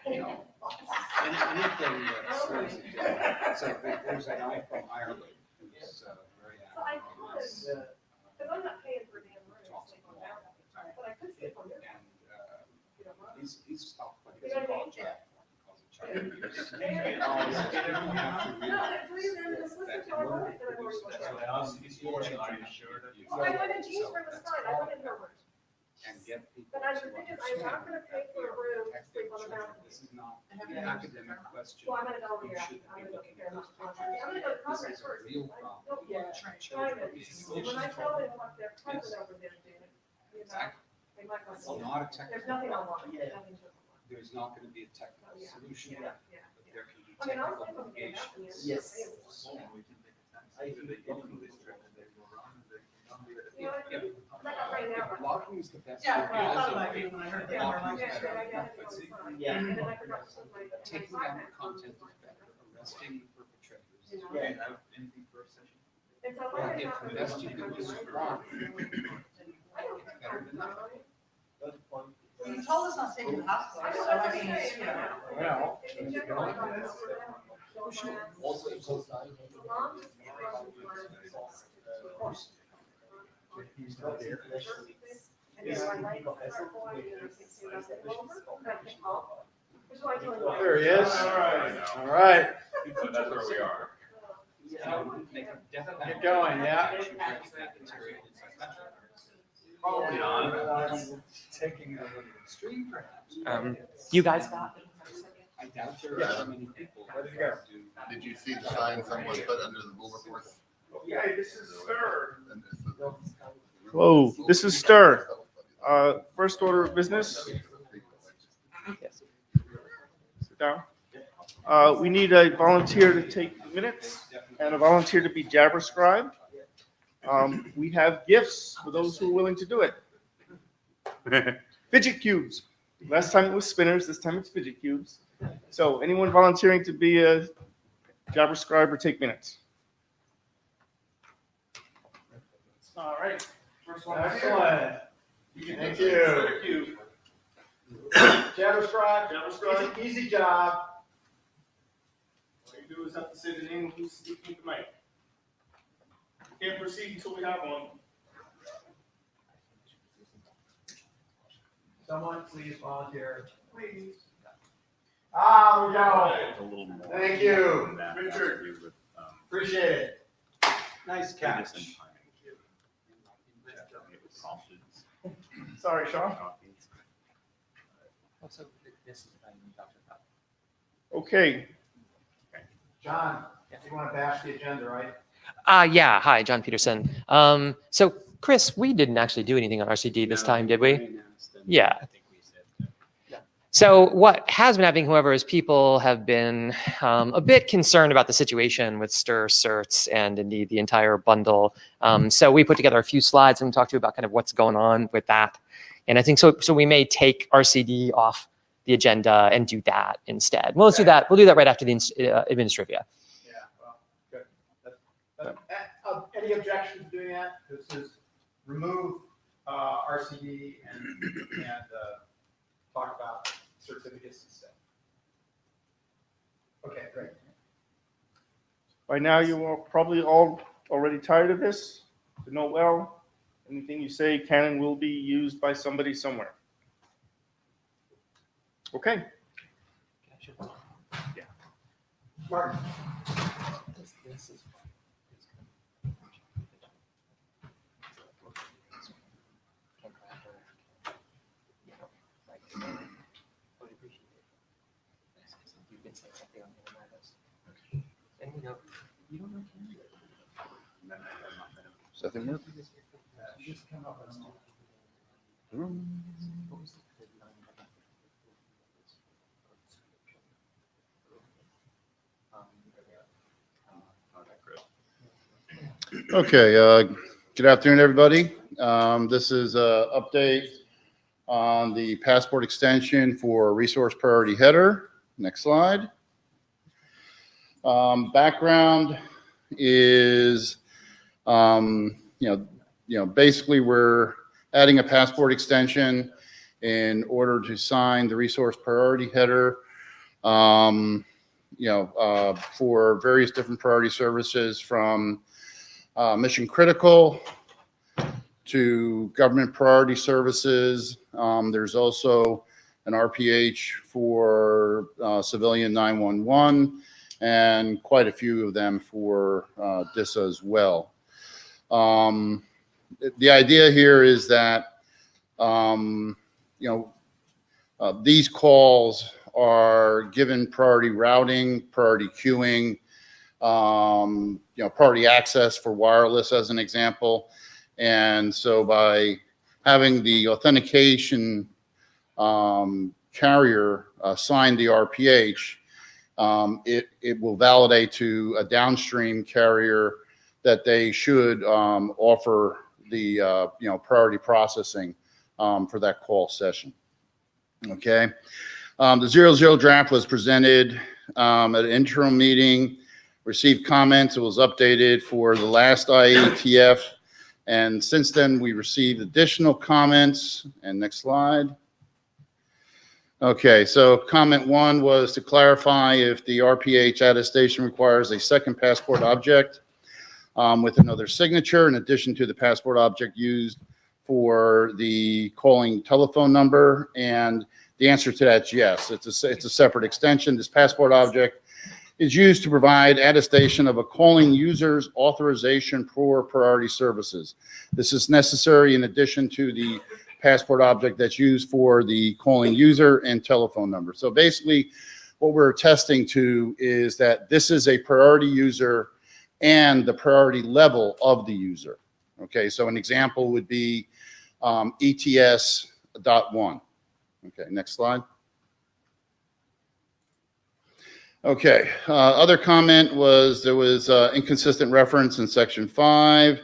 you know, anything that slows it down. So there's a guy from Ireland who's very active on this. Because I'm not paying for damn room, but I could see it from your house. And he's stopped like You his know what I mean? project. No, please, they're just listening to our voice, and I'm already going. Well, I went in Cheeseburg was fine, I went in Herbert. And get people. But the thing is, I'm not gonna pay for a room to sleep on the balcony. This is not an academic question. Well, I'm gonna go over You here, should I'm be gonna go looking compare at my this contract. I'm gonna go to Congress This is a first. real problem. Yeah. Children being When I tell them what their president over there doing, you know, Exactly. they might not. It's not a There's technical, nothing online, there's nothing to online. there's not gonna be a technical Yeah. solution, Yeah, but yeah. there can be I mean, I'll technical sleep on the balcony. mitigations. Yes. You know what I mean? Like right now. Blocking is the best. Yeah, way. I thought about you when I heard that. Blocking is Yeah, better. I got it on the phone. Yeah. And then I forgot to put my. Taking down the content is better, arresting the perpetrators. You know? Yeah. And so Yeah, I'm if not the best you do is wrong, I don't it's better than nothing. Well, you told us not to take you to the hospital, I so know I what mean, I'm saying, you know. Well, in general, I don't know. also, it's so sorry. Of course. He's not there. There he is. All right. So that's where we are. Get going, yeah. Probably on. Taking it a little extreme, perhaps. You guys got I doubt there are so many people. Ready to go. Did you see the sign someone put under the bulletin? Hey, this is STIR. And it's the- Hello, this is STIR. First order of business. Sit down. We need a volunteer to take minutes and a volunteer to be Jabber Scribe. We have gifts for those who are willing to do it. Fidget cubes. Last time it was spinners, this time it's fidget cubes. So anyone volunteering to be a Jabber Scribe or take minutes? All right. First one. Excellent. Thank you. Jabber Scribe, easy job. All you do is have to say the name who's speaking to mic. Can't proceed until we have one. Someone please volunteer. Please. Ah, we go. It's a little more. Thank you. than that. Richard. That would be with, Appreciate it. Nice biggest catch. and timing. It was sausage, Sorry, Sean. coffee. Okay. John, you want to bash the agenda, right? Yeah. Hi, John Peterson. So, Chris, we didn't actually do anything on RCD this time, did we? Yeah. So what has been happening, however, is people have been a bit concerned about the situation with STIR, certs, and indeed the entire bundle. So we put together a few slides and talked to you about kind of what's going on with that. And I think so we may take RCD off the agenda and do that instead. Well, let's do that. We'll do that right after the administrivia. Yeah, well, good. Any objections to doing that? This is remove RCD and talk about certificates instead. Okay, great. By now, you are probably all already tired of this. You know well, anything you say can and will be used by somebody somewhere. Okay. Martin. Something new? Okay, good afternoon, everybody. This is an update on the passport extension for resource priority header. Next slide. Background is, basically we're adding a passport extension in order to sign the resource priority header for various different priority services from mission critical to government priority services. There's also an RPH for civilian 911 and quite a few of them for DISA as well. The idea here is that these calls are given priority routing, priority queuing, priority access for wireless as an example. And so by having the authentication carrier sign the RPH, it will validate to a downstream carrier that they should offer the priority processing for that call session. Okay. The 00 draft was presented at an interim meeting, received comments. It was updated for the last IETF. And since then, we received additional comments. And next slide. Okay, so comment 1 was to clarify if the RPH attestation requires a second passport object with another signature in addition to the passport object used for the calling telephone number. And the answer to that is yes. It's a separate extension. This passport object is used to provide attestation of a calling user's authorization for priority services. This is necessary in addition to the passport object that's used for the calling user and telephone number. So basically, what we're attesting to is that this is a priority user and the priority level of the user. Okay, so an example would be ETS.1. Okay, next slide. Okay, other comment was there was inconsistent reference in section 5.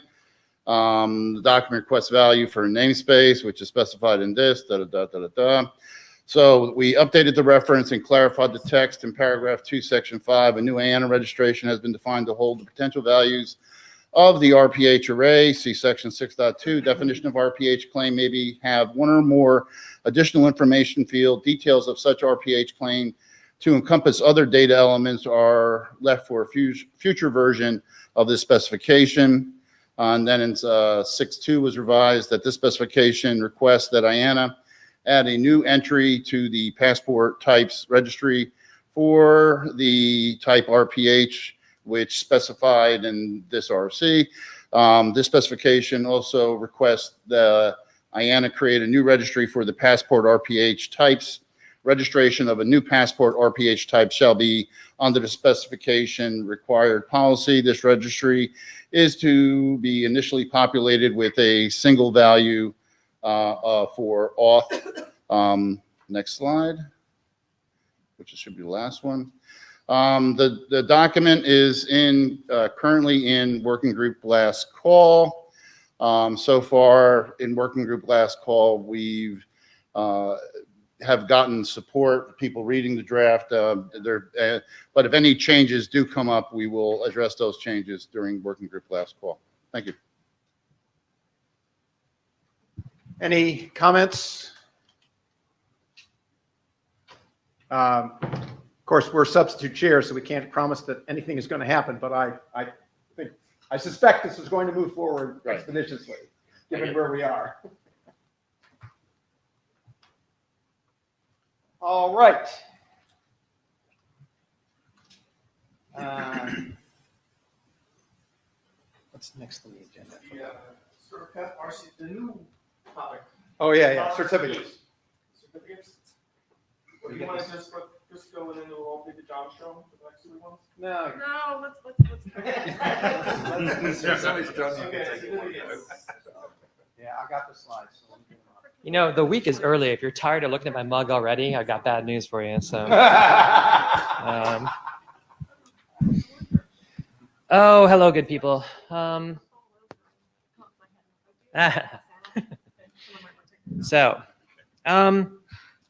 The document requests value for a namespace, which is specified in this, So we updated the reference and clarified the text in paragraph 2, section 5. A new IANA registration has been defined to hold the potential values of the RPH array. See section 6.2. Definition of RPH claim maybe have one or more additional information field. Details of such RPH claim to encompass other data elements are left for a future version of this specification. And then in 6.2 was revised that this specification requests that IANA add a new entry to the passport types registry for the type RPH, which specified in this RFC. This specification also requests the IANA create a new registry for the passport RPH types. Registration of a new passport RPH type shall be under the specification required policy. This registry is to be initially populated with a single value for auth. Next slide, which should be the last one. The document is currently in working group last call. So far in working group last call, we've have gotten support, people reading the draft. But if any changes do come up, we will address those changes during working group last call. Thank you. Any comments? Of course, we're substitute chairs, so we can't promise that anything is going to happen, but I suspect this is going to move forward expeditiously, given where we are. All right. What's next on the agenda? The new topic. Oh, yeah, certificates. Certificates. What do you want to just go in and we'll do the job show for the next 2 months? No. No, let's. Yeah, I got the slides. So You know, the week is early. If you're tired of looking at my mug already, I've got bad news for you. So, oh, hello, good people. So,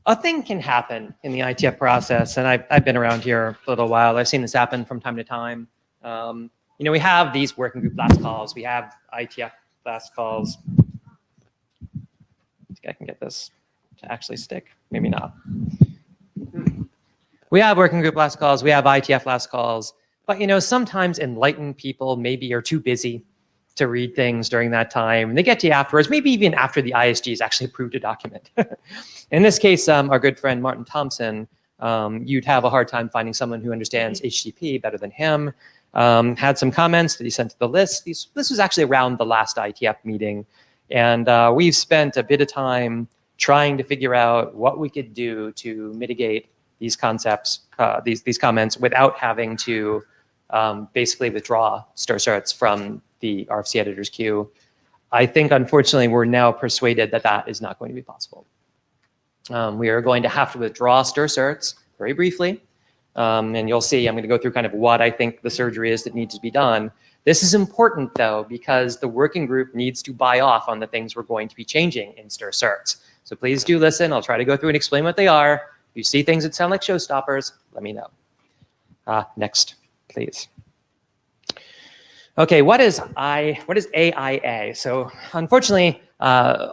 a thing can happen in the IETF process, and I've been around here a little while. I've seen this happen from time to time. We have these working group last calls. We have IETF last calls. I think I can get this to actually stick. Maybe not. We have working group last calls, we have IETF last calls, but sometimes enlightened people maybe are too busy to read things during that time. And they get to you afterwards, maybe even after the ISG has actually approved a document. In this case, our good friend Martin Thompson, you'd have a hard time finding someone who understands HTTP better than him. Had some comments that he sent to the list. This was actually around the last IETF meeting. And we've spent a bit of time trying to figure out what we could do to mitigate these concepts, these comments, without having to basically withdraw STIR certs from the RFC editor's queue. I think, unfortunately, we're now persuaded that that is not going to be possible. We are going to have to withdraw STIR certs very briefly. And you'll see, I'm going to go through kind of what I think the surgery is that needs to be done. This is important, though, because the working group needs to buy off on the things we're going to be changing in STIR certs. So please do listen. I'll try to go through and explain what they are. If you see things that sound like showstoppers, let me know. Next, please. Okay, what is AIA? So unfortunately,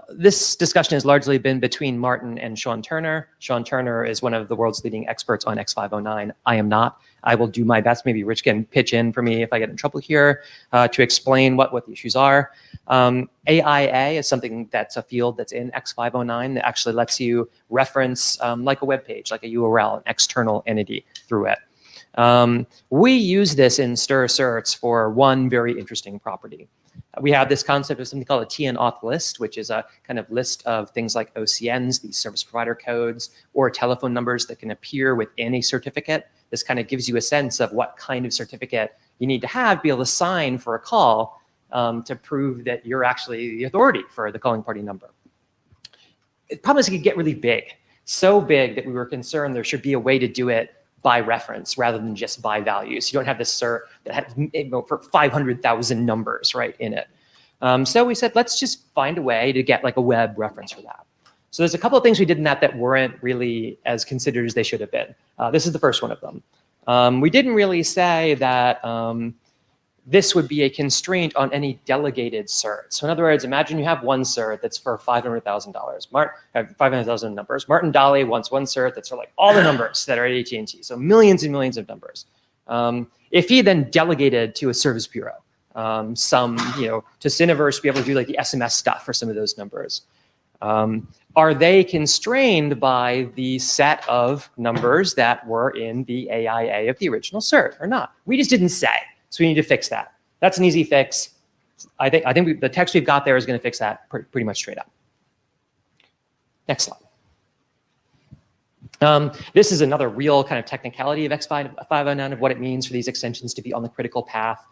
this discussion has largely been between Martin and Sean Turner. Sean Turner is one of the world's leading experts on X509. I am not. I will do my best. Maybe Rich can pitch in for me if I get in trouble here to explain what the issues are. AIA is something that's a field that's in X509 that actually lets you reference like a web page, like a URL, an external entity through it. We use this in STIR certs for one very interesting property. We have this concept of something called a TN auth list, which is a kind of list of things like OCNs, these service provider codes, or telephone numbers that can appear within a certificate. This kind of gives you a sense of what kind of certificate you need to have, be able to sign for a call to prove that you're actually the authority for the calling party number. The problem is it could get really big, so big that we were concerned there should be a way to do it by reference rather than just by values. You don't have this cert that had for 500,000 numbers right in it. So we said, let's just find a way to get like a web reference for that. So there's a couple of things we did in that weren't really as considered as they should have been. This is the first one of them. We didn't really say that this would be a constraint on any delegated cert. So in other words, imagine you have one cert that's for $500,000. 500,000 numbers. Martin Dolly wants one cert that's for like all the numbers that are at AT&T. So millions and millions of numbers. If he then delegated to a service bureau, to Cineverse to be able to do like the SMS stuff for some of those numbers, are they constrained by the set of numbers that were in the AIA of the original cert or not? We just didn't say. So we need to fix that. That's an easy fix. I think the text we've got there is going to fix that pretty much straight up. Next slide. This is another real kind of technicality of X509 of what it means for these extensions to be on the critical path.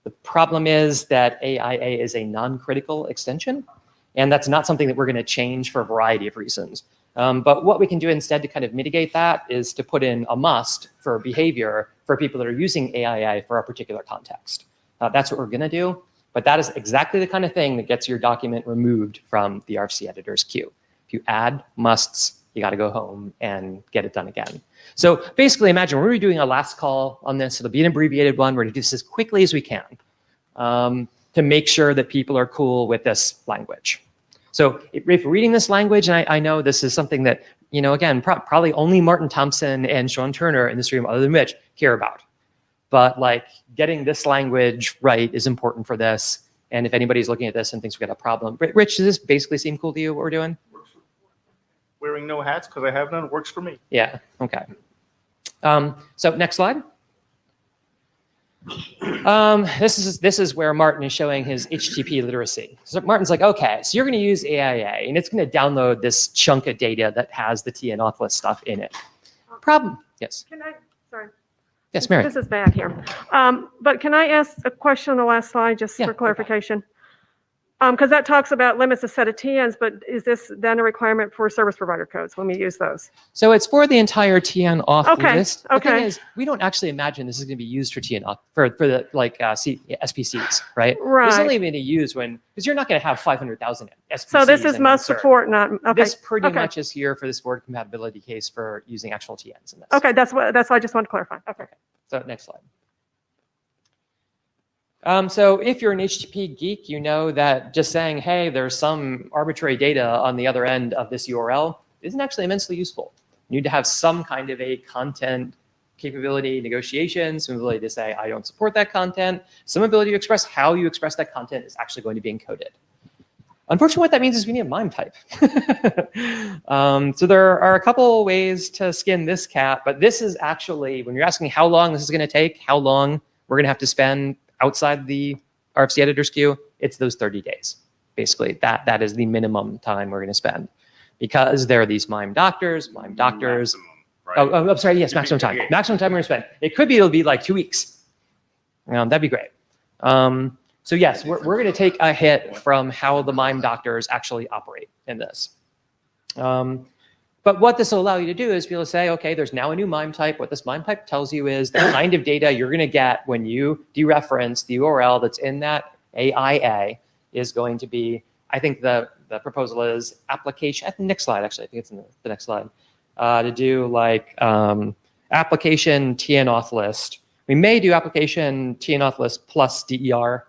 The problem is that AIA is a non-critical extension, and that's not something that we're going to change for a variety of reasons. But what we can do instead to kind of mitigate that is to put in a must for behavior for people that are using AIA for a particular context. That's what we're going to do. But that is exactly the kind of thing that gets your document removed from the RFC editor's queue. If you add musts, you got to go home and get it done again. So basically, imagine we're doing a last call on this. It'll be an abbreviated one. We're going to do this as quickly as we can to make sure that people are cool with this language. So if you're reading this language, and I know this is something that, again, probably only Martin Thompson and Sean Turner in this room, other than Mitch, care about. But like getting this language right is important for this. And if anybody's looking at this and thinks we got a problem, Rich, does this basically seem cool to you, what we're doing? Wearing no hats because I have none works for me. Yeah, okay. So next slide. This is where Martin is showing his HTTP literacy. So Martin's like, okay, so you're going to use AIA, and it's going to download this chunk of data that has the TN auth list stuff in it. Problem? Yes. Sorry. Yes, Mary. This is bad here. But can I ask a question on the last slide, just for clarification? Because that talks about limits a set of TNs, but is this then a requirement for service provider codes when we use those? So it's for the entire TN auth list. The thing Okay. is, we don't actually imagine this is going to be used for TN auth for the SPCs, right? Right. It's only going to be used because you're not going to have 500,000 SPCs. So this is in must one cert. support, not okay. This pretty okay. much is here for this forward compatibility case for using actual TNs in this. Okay, that's what I just wanted to clarify. Okay. So next slide. So if you're an HTTP geek, you know that just saying, hey, there's some arbitrary data on the other end of this URL isn't actually immensely useful. You need to have some kind of a content capability, negotiation, some ability to say, I don't support that content, some ability to express how you express that content is actually going to be encoded. Unfortunately, what that means is we need a MIME type. So there are a couple ways to skin this cat, but this is actually, when you're asking how long this is going to take, how long we're going to have to spend outside the RFC editor's queue, it's those 30 days. Basically, that is the minimum time we're going to spend. Because there are these MIME doctors. Maximum, right? Oh, I'm sorry, yes, maximum time. Maximum time we're going to spend. It'll be like 2 weeks. That'd be great. So yes, we're going to take a hit from how the MIME doctors actually operate in this. But what this will allow you to do is be able to say, okay, there's now a new MIME type. What this MIME type tells you is the kind of data you're going to get when you dereference the URL that's in that AIA is going to be, I think the proposal is application, at the next slide, actually, I think it's in the next slide, to do like application TNAuth list. We may do application TNAuth list plus DER,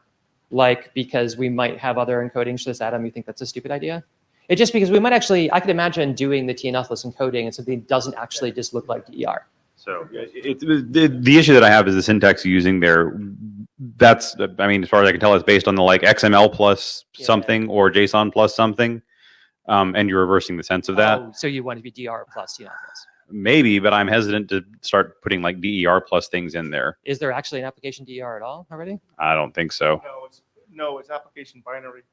like because we might have other encodings for this, Adam. You think that's a stupid idea? It's just because we might actually, I could imagine doing the TNAuth list encoding and something that doesn't actually just look like DER. So the issue that I have is the syntax using there. That's, I mean, as far as I can tell, it's based on the like XML plus something or JSON plus something, and you're reversing the sense of that. Oh, so you want to be DR plus TNAuth list? Maybe, but I'm hesitant to start putting like DER plus things in there. Is there actually an application DER at all already? I don't think so. No, it's application binary.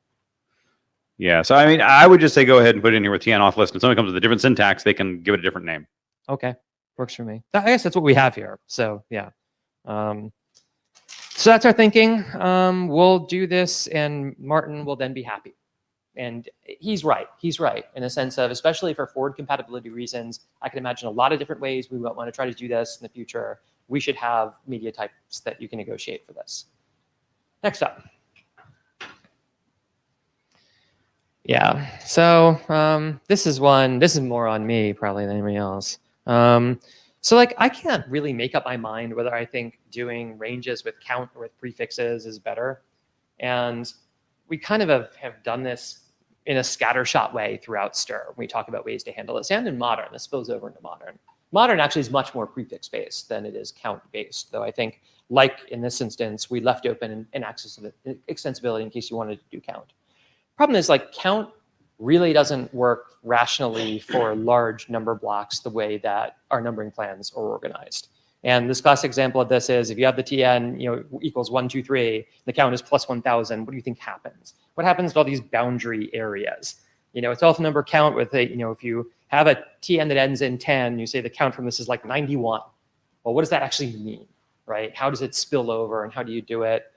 Yeah, so I mean, I would just say go ahead and put it in here with TNAuth list. If someone comes with a different syntax, they can give it a different name. Okay, works for me. I guess that's what we have here. So yeah. So that's our thinking. We'll do this and Martin will then be happy. And he's right in the sense of, especially for forward compatibility reasons, I can imagine a lot of different ways we might want to try to do this in the future. We should have media types that you can negotiate for this. Next up. Yeah, so this is more on me probably than anybody else. So like, I can't really make up my mind whether I think doing ranges with count or with prefixes is better. And we kind of have done this in a scattershot way throughout STIR when we talk about ways to handle this, and in modern. This spills over into modern. Modern actually is much more prefix-based than it is count-based, though I think, like in this instance, we left open an extensibility in case you wanted to do count. Problem is, like, count really doesn't work rationally for large number blocks the way that our numbering plans are organized. And this classic example of this is if you have the TN, equals 1, 2, 3, the count is plus 1,000. What do you think happens? What happens to all these boundary areas? It's also number count with a, if you have a TN that ends in 10, you say the count from this is like 91. Well, what does that actually mean, right? How does it spill over and how do you do it?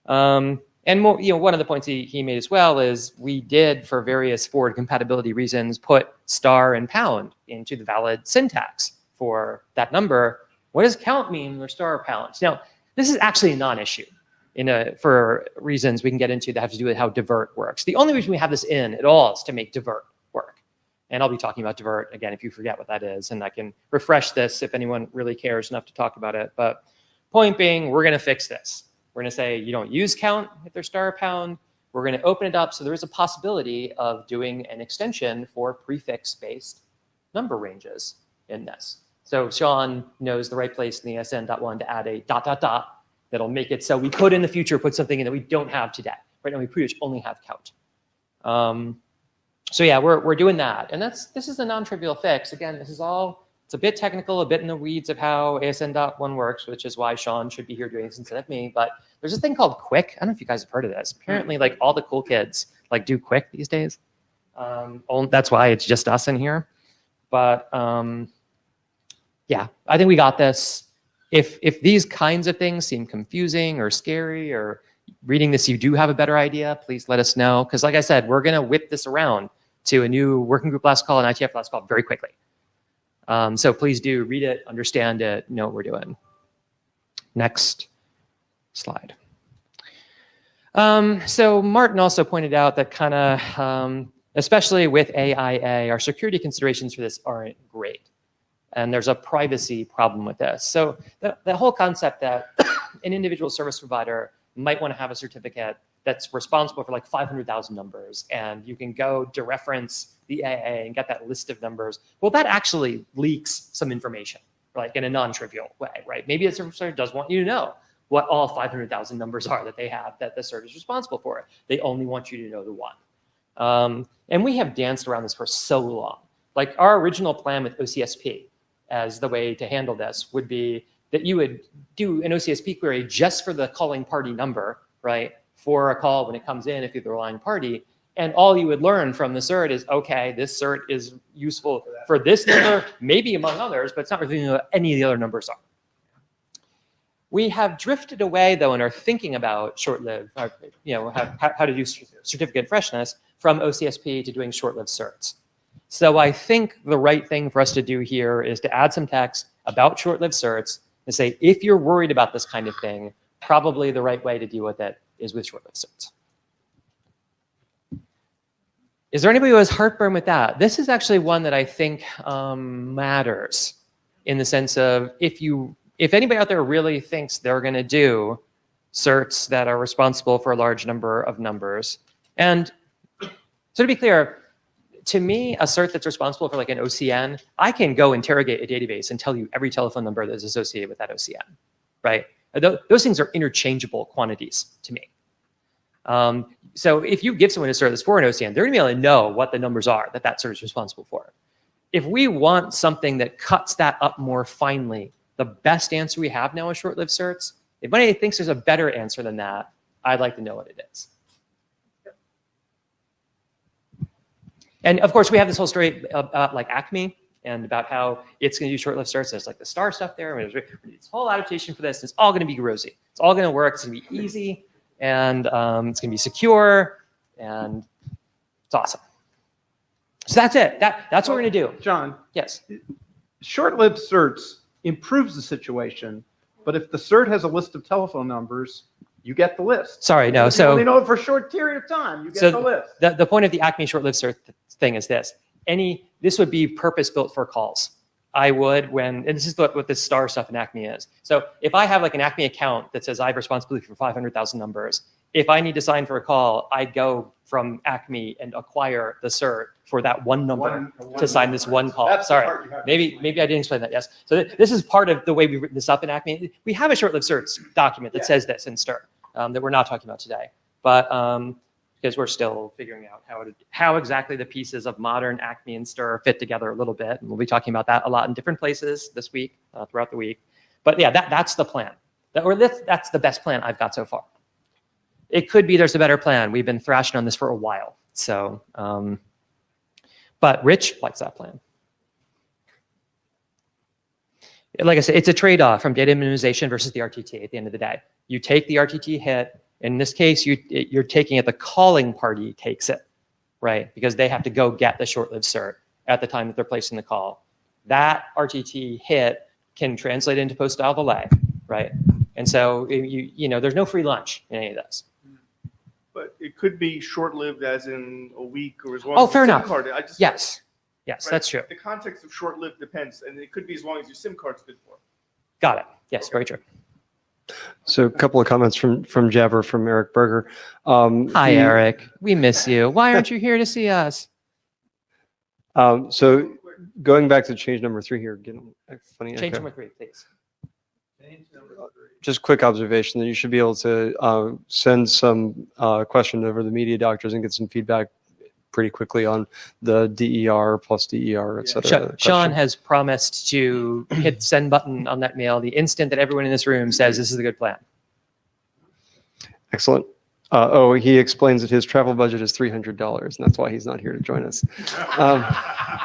And more, one of the points he made as well is we did, for various forward compatibility reasons, put star and pound into the valid syntax for that number. What does count mean or star or pound? Now, this is actually a non-issue for reasons we can get into that have to do with how divert works. The only reason we have this in at all is to make divert work. And I'll be talking about divert again if you forget what that is, and I can refresh this if anyone really cares enough to talk about it. But point being, we're going to fix this. We're going to say you don't use count if there's star or pound. We're going to open it up so there is a possibility of doing an extension for prefix-based number ranges in this. So Sean knows the right place in the ASN.1 to add a ... that'll make it so we could in the future put something in that we don't have today. Right now we pretty much only have count. So yeah, we're doing that. And this is a non-trivial fix. Again, this is all, it's a bit technical, a bit in the weeds of how ASN.1 works, which is why Sean should be here doing this instead of me. But there's a thing called Quick. I don't know if you guys have heard of this. Apparently, like all the cool kids like do Quick these days. That's why it's just us in here. But yeah, I think we got this. If these kinds of things seem confusing or scary, or reading this you do have a better idea, please let us know. Because like I said, we're going to whip this around to a new working group last call and IETF last call very quickly. So please do read it, understand it, know what we're doing. Next slide. So Martin also pointed out that kind of, especially with AIA, our security considerations for this aren't great. And there's a privacy problem with this. So the whole concept that an individual service provider might want to have a certificate that's responsible for like 500,000 numbers, and you can go dereference the AA and get that list of numbers. Well, that actually leaks some information, like in a non-trivial way, right? Maybe a service provider does want you to know what all 500,000 numbers are that they have that the cert is responsible for. They only want you to know the one. And we have danced around this for so long. Like our original plan with OCSP as the way to handle this would be that you would do an OCSP query just for the calling party number, right? For a call when it comes in, if you're the relying party. And all you would learn from the cert is, okay, this cert is useful for this number, maybe among others, but it's not revealing what any of the other numbers are. We have drifted away, though, and are thinking about short-lived, how to do certificate freshness from OCSP to doing short-lived certs. So I think the right thing for us to do here is to add some text about short-lived certs and say, if you're worried about this kind of thing, probably the right way to deal with it is with short-lived certs. Is there anybody who has heartburn with that? This is actually one that I think matters in the sense of if anybody out there really thinks they're going to do certs that are responsible for a large number of numbers. And so to be clear, to me, a cert that's responsible for like an OCN, I can go interrogate a database and tell you every telephone number that's associated with that OCN, right? Those things are interchangeable quantities to me. So if you give someone a cert that's for an OCN, they're going to be able to know what the numbers are that cert is responsible for. If we want something that cuts that up more finely, the best answer we have now is short-lived certs. If anybody thinks there's a better answer than that, I'd like to know what it is. And of course, we have this whole story about like Acme and about how it's going to do short-lived certs. There's like the STAR stuff there. There's this whole adaptation for this. It's all going to be rosy. It's all going to work. It's going to be easy, and it's going to be secure, and it's awesome. So that's it. That's what we're going to do. John, Yes. short-lived certs improves the situation, but if the cert has a list of telephone numbers, you get the list. Sorry, no. You So only know it for a short period of time. You get the list. the point of the Acme short-lived cert thing is this. This would be purpose-built for calls. And this is what this STAR stuff in Acme is. So if I have like an Acme account that says I have responsibility for 500,000 numbers, if I need to sign for a call, I go from Acme and acquire the cert for that one number to sign this one call. That's the Sorry, part you have to maybe I didn't explain that. Yes. So this is part of the way we've written this up in Acme. We have a short-lived certs document that says this in STIR that we're not talking about today, but because we're still figuring out how exactly the pieces of modern Acme and STIR fit together a little bit, and we'll be talking about that a lot in different places this week, throughout the week. But yeah, that's the plan. That's the best plan I've got so far. It could be there's a better plan. We've been thrashing on this for a while. So, but Rich likes that plan. Like I said, it's a trade-off from data minimization versus the RTT at the end of the day. You take the RTT hit. In this case, you're taking it, the calling party takes it, right? Because they have to go get the short-lived cert at the time that they're placing the call. That RTT hit can translate into post-dial delay, right? And so, there's no free lunch in any of this. But it could be short-lived as in a week or as long as fair your enough. SIM card. Yes, Right. that's true. The context of short-lived depends, and it could be as long as your SIM card's good for. Got it. Yes, very true. So a couple of comments from Jabber, from Eric Berger. Hi, Eric. We miss you. Why aren't you here to see us? So going back to change number 3 here, getting a funny Change echo. number 3, please. Just quick observation that you should be able to send some question over the media doctors and get some feedback pretty quickly on the DER plus DER, et cetera. Sean has promised to hit the send button on that mail the instant that everyone in this room says this is a good plan. Excellent. He explains that his travel budget is $300, and that's why he's not here to join us.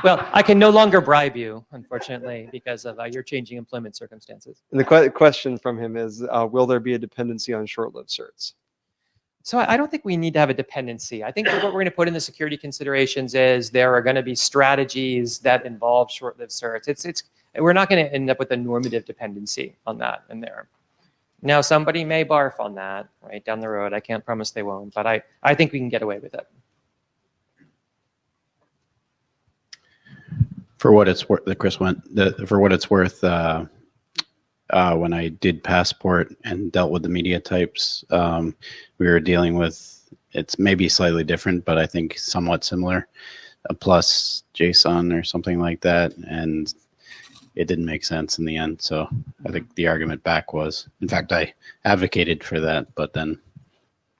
Well, I can no longer bribe you, unfortunately, because of your changing employment circumstances. And the question from him is, will there be a dependency on short-lived certs? So I don't think we need to have a dependency. I think what we're going to put in the security considerations is there are going to be strategies that involve short-lived certs. We're not going to end up with a normative dependency on that in there. Now, somebody may barf on that right down the road. I can't promise they won't, but I think we can get away with it. For what it's worth, Chris went. For what it's worth, when I did passport and dealt with the media types, we were dealing with, it's maybe slightly different, but I think somewhat similar, a plus JSON or something like that. And it didn't make sense in the end. So I think the argument back was, in fact, I advocated for that, but then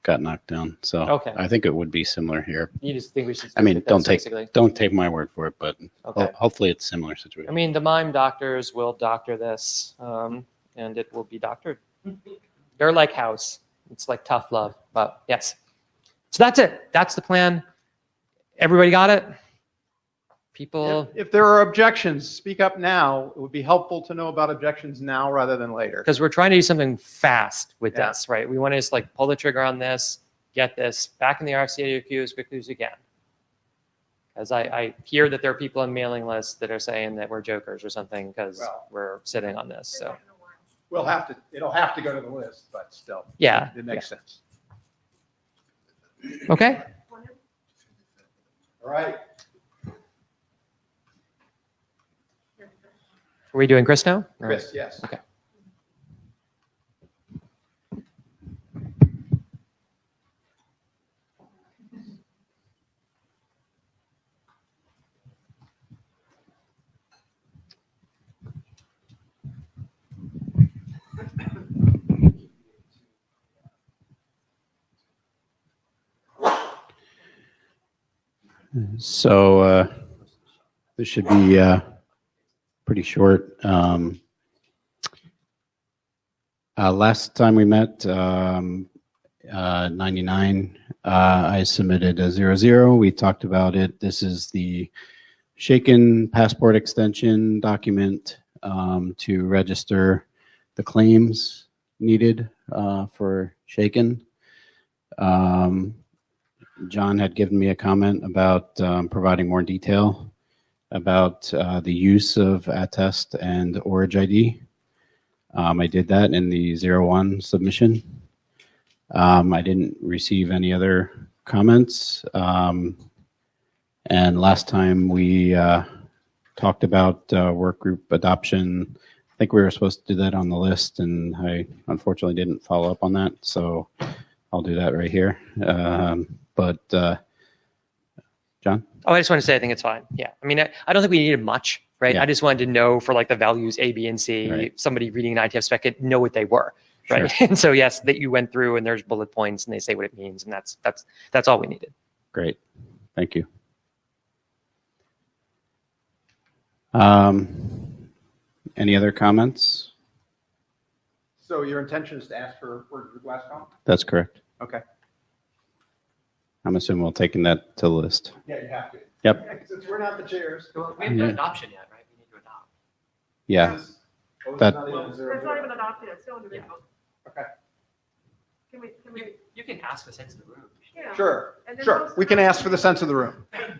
got knocked down. So Okay. I think it would be similar here. You just think we should. I mean, stick with this, basically? don't take my word for it, but Okay. hopefully it's similar situation. I mean, the mime doctors will doctor this, and it will be doctored. They're like house. It's like tough love, but yes. So that's it. That's the plan. Everybody got it? People, If there are objections, speak up now. It would be helpful to know about objections now rather than later. because we're trying to do something fast with Yeah. this, right? We want to just like pull the trigger on this, get this back in the RFCA queue as quickly as we can. Because I hear that there are people on mailing lists that are saying that we're jokers or something because Well. we're sitting on this. So It'll have to go to the list, but still. yeah, It makes sense. okay. All right. Are we doing Chris now? Or- Chris, yes. Okay. So this should be pretty short. Last time we met, 99, I submitted a 00. We talked about it. This is the Shaken passport extension document to register the claims needed for Shaken. John had given me a comment about providing more detail about the use of attest and Origin ID. I did that in the 01 submission. I didn't receive any other comments. And last time we talked about work group adoption, I think we were supposed to do that on the list, and I unfortunately didn't follow up on that. So I'll do that right here. But John? Oh, I just want to say I think it's fine. Yeah. I mean, I don't think we needed much, right? Yeah. I just wanted to know for like the values A, B, and C, Right. somebody reading an ITF spec could know what they were, right? And so yes, that you went through and there's bullet points and they say what it means, and that's all we needed. Great. Thank you. Any other comments? So your intention is to ask for word group last call? That's correct. Okay. I'm assuming we'll take that to the list. Yeah, you have to. Yep. Since we're not the chairs. We haven't done adoption yet, right? We need to adopt. Yeah. This is- oh, it's That- not even a zero. It's not even adopted, it's still individual. Okay. Can we, You can ask the sense of the room. yeah. Sure, And then sure. most We of can the- ask for the sense of the room. Can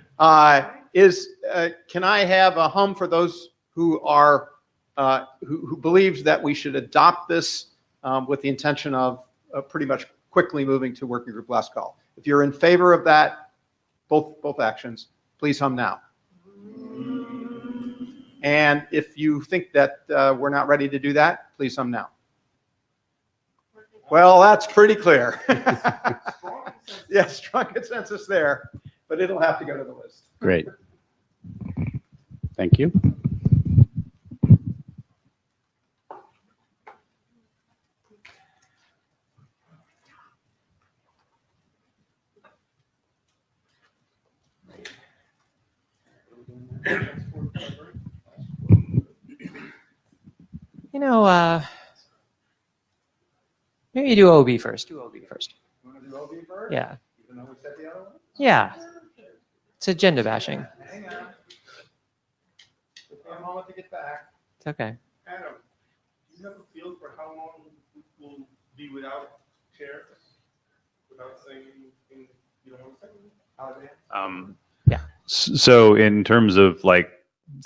I have a hum for those who are, who believes that we should adopt this with the intention of pretty much quickly moving to working group last call? If you're in favor of that, both actions, please hum now. And if you think that we're not ready to do that, please hum now. Well, that's pretty clear. Yes, strong consensus there, but it'll have to go to the list. Great. Thank you. You know, maybe you do OB first. Do OB first. You want to do OB first? Yeah. Even though we said the other one? Yeah. It's agenda bashing. Hang on. Give me a moment to get back. It's okay. Adam, do you have a feel for how long we'll be without chairs? Without saying anything you don't want to say? So in terms of like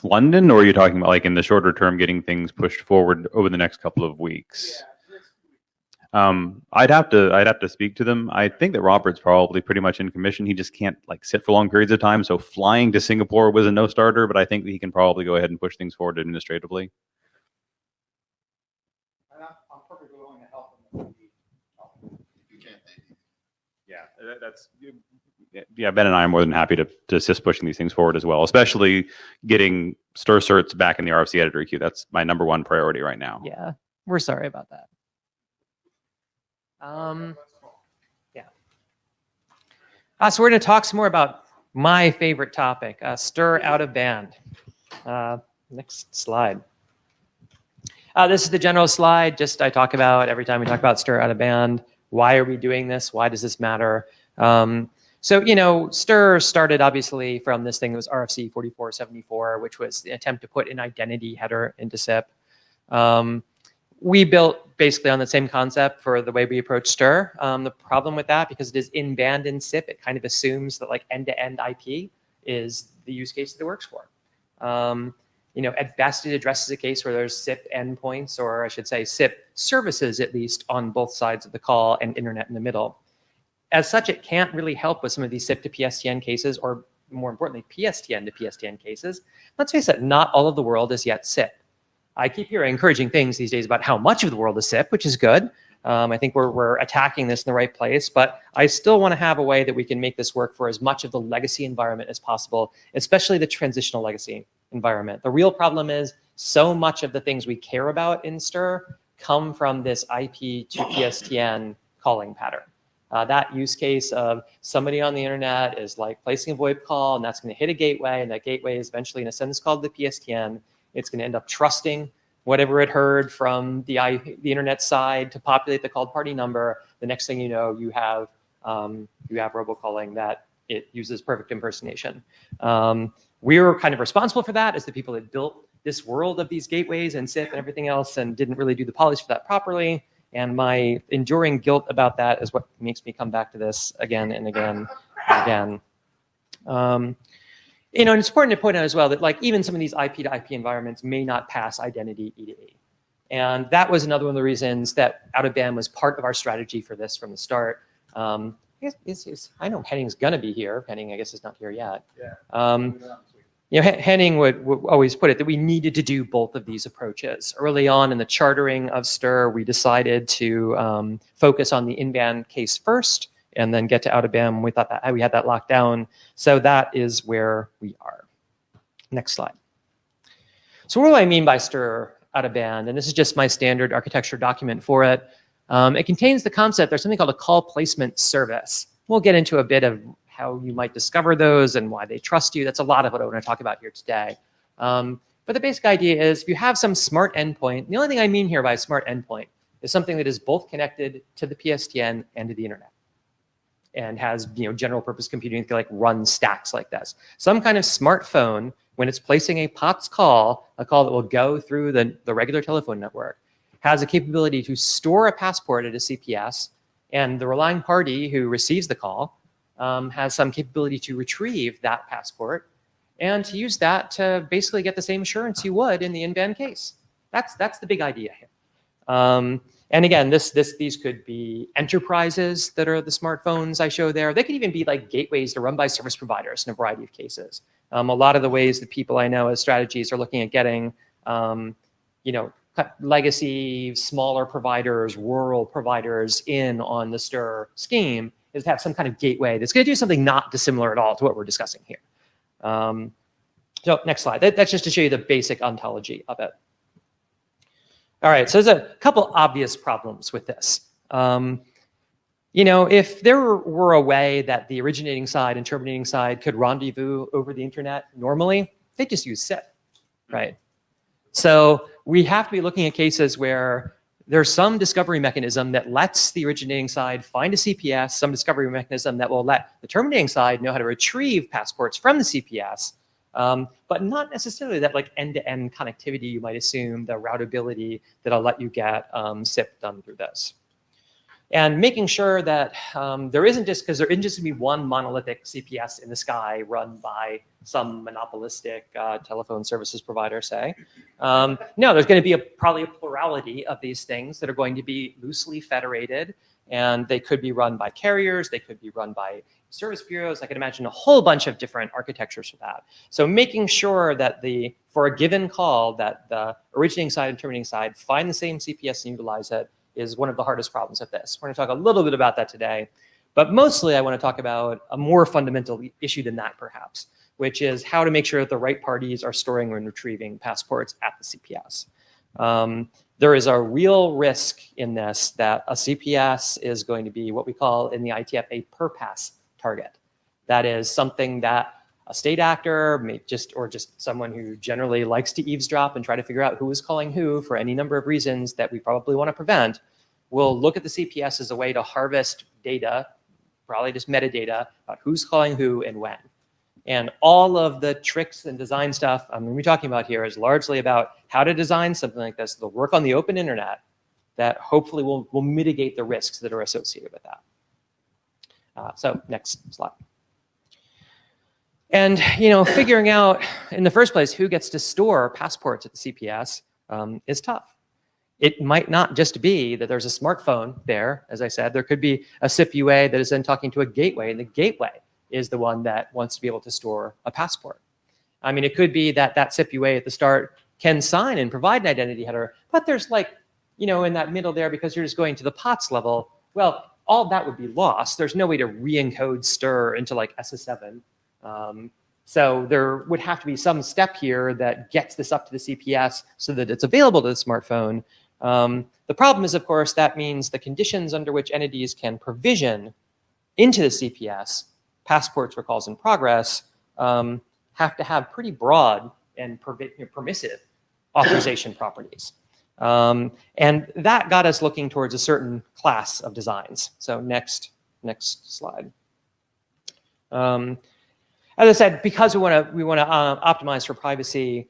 London, or are you talking about like in the shorter term, getting things pushed forward over the next couple of weeks? I'd have to speak to them. I think that Robert's probably pretty much in commission. He just can't like sit for long periods of time. So flying to Singapore was a no starter, but I think that he can probably go ahead and push things forward administratively. that's yeah. Ben and I are more than happy to assist pushing these things forward as well, especially getting STIR certs back in the RFC editor queue. That's my number one priority right now. Yeah, we're sorry about that. So we're going to talk some more about my favorite topic, STIR out of band. Next slide. This is the general slide. Just I talk about every time we talk about STIR out of band. Why are we doing this? Why does this matter? So, you know, STIR started obviously from this thing that was RFC 4474, which was the attempt to put an identity header into SIP. We built basically on the same concept for the way we approach STIR. The problem with that, because it is in band in SIP, it kind of assumes that like end-to-end IP is the use case that it works for. You know, at best, it addresses a case where there's SIP endpoints, or I should say SIP services, at least on both sides of the call and internet in the middle. As such, it can't really help with some of these SIP to PSTN cases, or more importantly, PSTN to PSTN cases. Let's face it, not all of the world is yet SIP. I keep hearing encouraging things these days about how much of the world is SIP, which is good. I think we're attacking this in the right place, but I still want to have a way that we can make this work for as much of the legacy environment as possible, especially the transitional legacy environment. The real problem is so much of the things we care about in STIR come from this IP to PSTN calling pattern. That use case of somebody on the internet is like placing a VoIP call, and that's going to hit a gateway, and that gateway is eventually in a sentence called the PSTN. It's going to end up trusting whatever it heard from the internet side to populate the called party number. The next thing you know, you have robocalling that it uses perfect impersonation. We were kind of responsible for that as the people that built this world of these gateways and SIP and everything else, and didn't really do the polish for that properly. And my enduring guilt about that is what makes me come back to this again and again and again. You know, and it's important to point out as well that like even some of these IP to IP environments may not pass identity E to E. And that was another one of the reasons that out of band was part of our strategy for this from the start. I know Henning's gonna be here. Henning, I guess, is not here yet. Yeah. You know, Henning would always put it that we needed to do both of these approaches. Early on in the chartering of STIR, we decided to focus on the in-band case first, and then get to out of band. We thought that we had that locked down. So that is where we are. Next slide. So what do I mean by STIR out of band? And this is just my standard architecture document for it. It contains the concept, there's something called a call placement service. We'll get into a bit of how you might discover those and why they trust you. That's a lot of what I want to talk about here today. But the basic idea is if you have some smart endpoint, the only thing I mean here by smart endpoint is something that is both connected to the PSTN and to the internet, and has, you know, general purpose computing to like run stacks like this. Some kind of smartphone, when it's placing a POTS call, a call that will go through the regular telephone network, has a capability to store a passport at a CPS, and the relying party who receives the call has some capability to retrieve that passport and to use that to basically get the same assurance you would in the in-band case. That's the big idea here. And again, these could be enterprises that are the smartphones I show there. They could even be like gateways that are run by service providers in a variety of cases. A lot of the ways that people I know as strategies are looking at getting, you know, legacy, smaller providers, rural providers in on the STIR scheme is to have some kind of gateway that's going to do something not dissimilar at all to what we're discussing here. So next slide. That's just to show you the basic ontology of it. All right, so there's a couple obvious problems with this. You know, if there were a way that the originating side and terminating side could rendezvous over the internet normally, they'd just use SIP, right? So we have to be looking at cases where there's some discovery mechanism that lets the originating side find a CPS, some discovery mechanism that will let the terminating side know how to retrieve passports from the CPS, but not necessarily that like end-to-end connectivity you might assume, the routability that'll let you get SIP done through this. And making sure that there isn't just, because there isn't just going to be one monolithic CPS in the sky run by some monopolistic telephone services provider, say. No, there's going to be probably a plurality of these things that are going to be loosely federated, and they could be run by carriers, they could be run by service bureaus. I could imagine a whole bunch of different architectures for that. So making sure that for a given call that the originating side and terminating side find the same CPS and utilize it is one of the hardest problems of this. We're going to talk a little bit about that today. But mostly I want to talk about a more fundamental issue than that, perhaps, which is how to make sure that the right parties are storing and retrieving passports at the CPS. There is a real risk in this that a CPS is going to be what we call in the IETF a per pass target. That is something that a state actor or just someone who generally likes to eavesdrop and try to figure out who is calling who for any number of reasons that we probably want to prevent, will look at the CPS as a way to harvest data, probably just metadata, about who's calling who and when. And all of the tricks and design stuff I'm going to be talking about here is largely about how to design something like this that'll work on the open internet that hopefully will mitigate the risks that are associated with that. So next slide. And, figuring out in the first place who gets to store passports at the CPS is tough. It might not just be that there's a smartphone there. As I said, there could be a SIP UA that is then talking to a gateway, and the gateway is the one that wants to be able to store a passport. I mean, it could be that that SIP UA at the start can sign and provide an identity header, but there's in that middle there, because you're just going to the POTS level, well, all that would be lost. There's no way to re-encode STIR into SS7. So there would have to be some step here that gets this up to the CPS so that it's available to the smartphone. The problem is, of course, that means the conditions under which entities can provision into the CPS passports for calls in progress have to have pretty broad and permissive authorization properties. And that got us looking towards a certain class of designs. So next slide. As I said, because we want to optimize for privacy,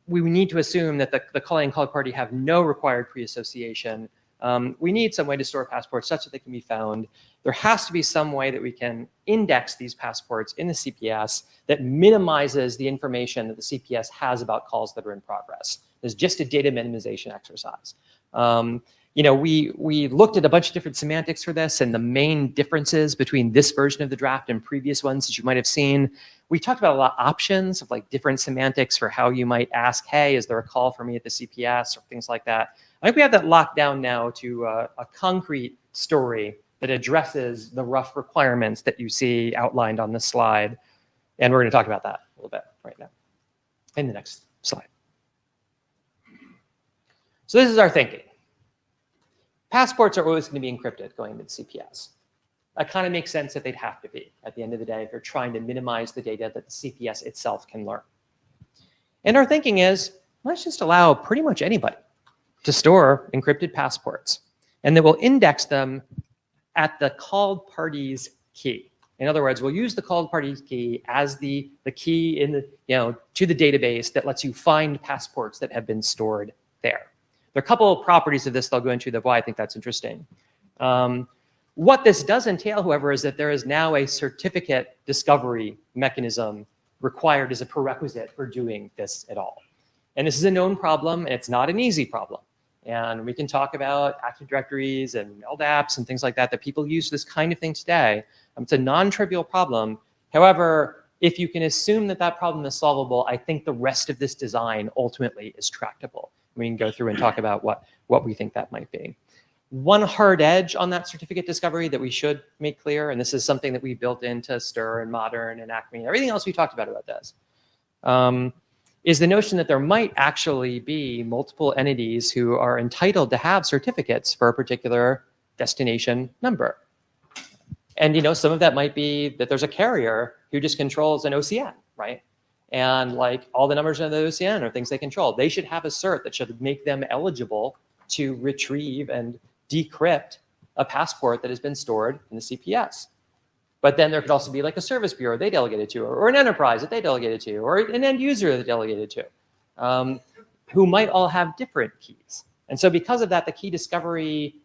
we need to assume that the calling and called party have no required pre-association. We need some way to store passports such that they can be found. There has to be some way that we can index these passports in the CPS that minimizes the information that the CPS has about calls that are in progress. It's just a data minimization exercise. We looked at a bunch of different semantics for this, and the main differences between this version of the draft and previous ones that you might have seen. We talked about a lot of options of different semantics for how you might ask, hey, is there a call for me at the CPS, or things like that. I think we have that locked down now to a concrete story that addresses the rough requirements that you see outlined on this slide. And we're going to talk about that a little bit right now in the next slide. So this is our thinking. Passports are always going to be encrypted going into the CPS. That kind of makes sense that they'd have to be at the end of the day if you're trying to minimize the data that the CPS itself can learn. And our thinking is, let's just allow pretty much anybody to store encrypted passports, and then we'll index them at the called party's key. In other words, we'll use the called party's key as the key in to the database that lets you find passports that have been stored there. There are a couple of properties of this that I'll go into why I think that's interesting. What this does entail, however, is that there is now a certificate discovery mechanism required as a prerequisite for doing this at all. And this is a known problem, and it's not an easy problem. And we can talk about Active Directories and LDAPs and things like that people use for this kind of thing today. It's a non-trivial problem. However, if you can assume that that problem is solvable, I think the rest of this design ultimately is tractable. We can go through and talk about what we think that might be. One hard edge on that certificate discovery that we should make clear, and this is something that we built into STIR and Modern and Acme and everything else we talked about this, is the notion that there might actually be multiple entities who are entitled to have certificates for a particular destination number. And some of that might be that there's a carrier who just controls an OCN, right? And all the numbers in the OCN are things they control. They should have a cert that should make them eligible to retrieve and decrypt a passport that has been stored in the CPS. But then there could also be a service bureau they delegated to, or an enterprise that they delegated to, or an end user that delegated to, who might all have different keys. And so because of that, the key discovery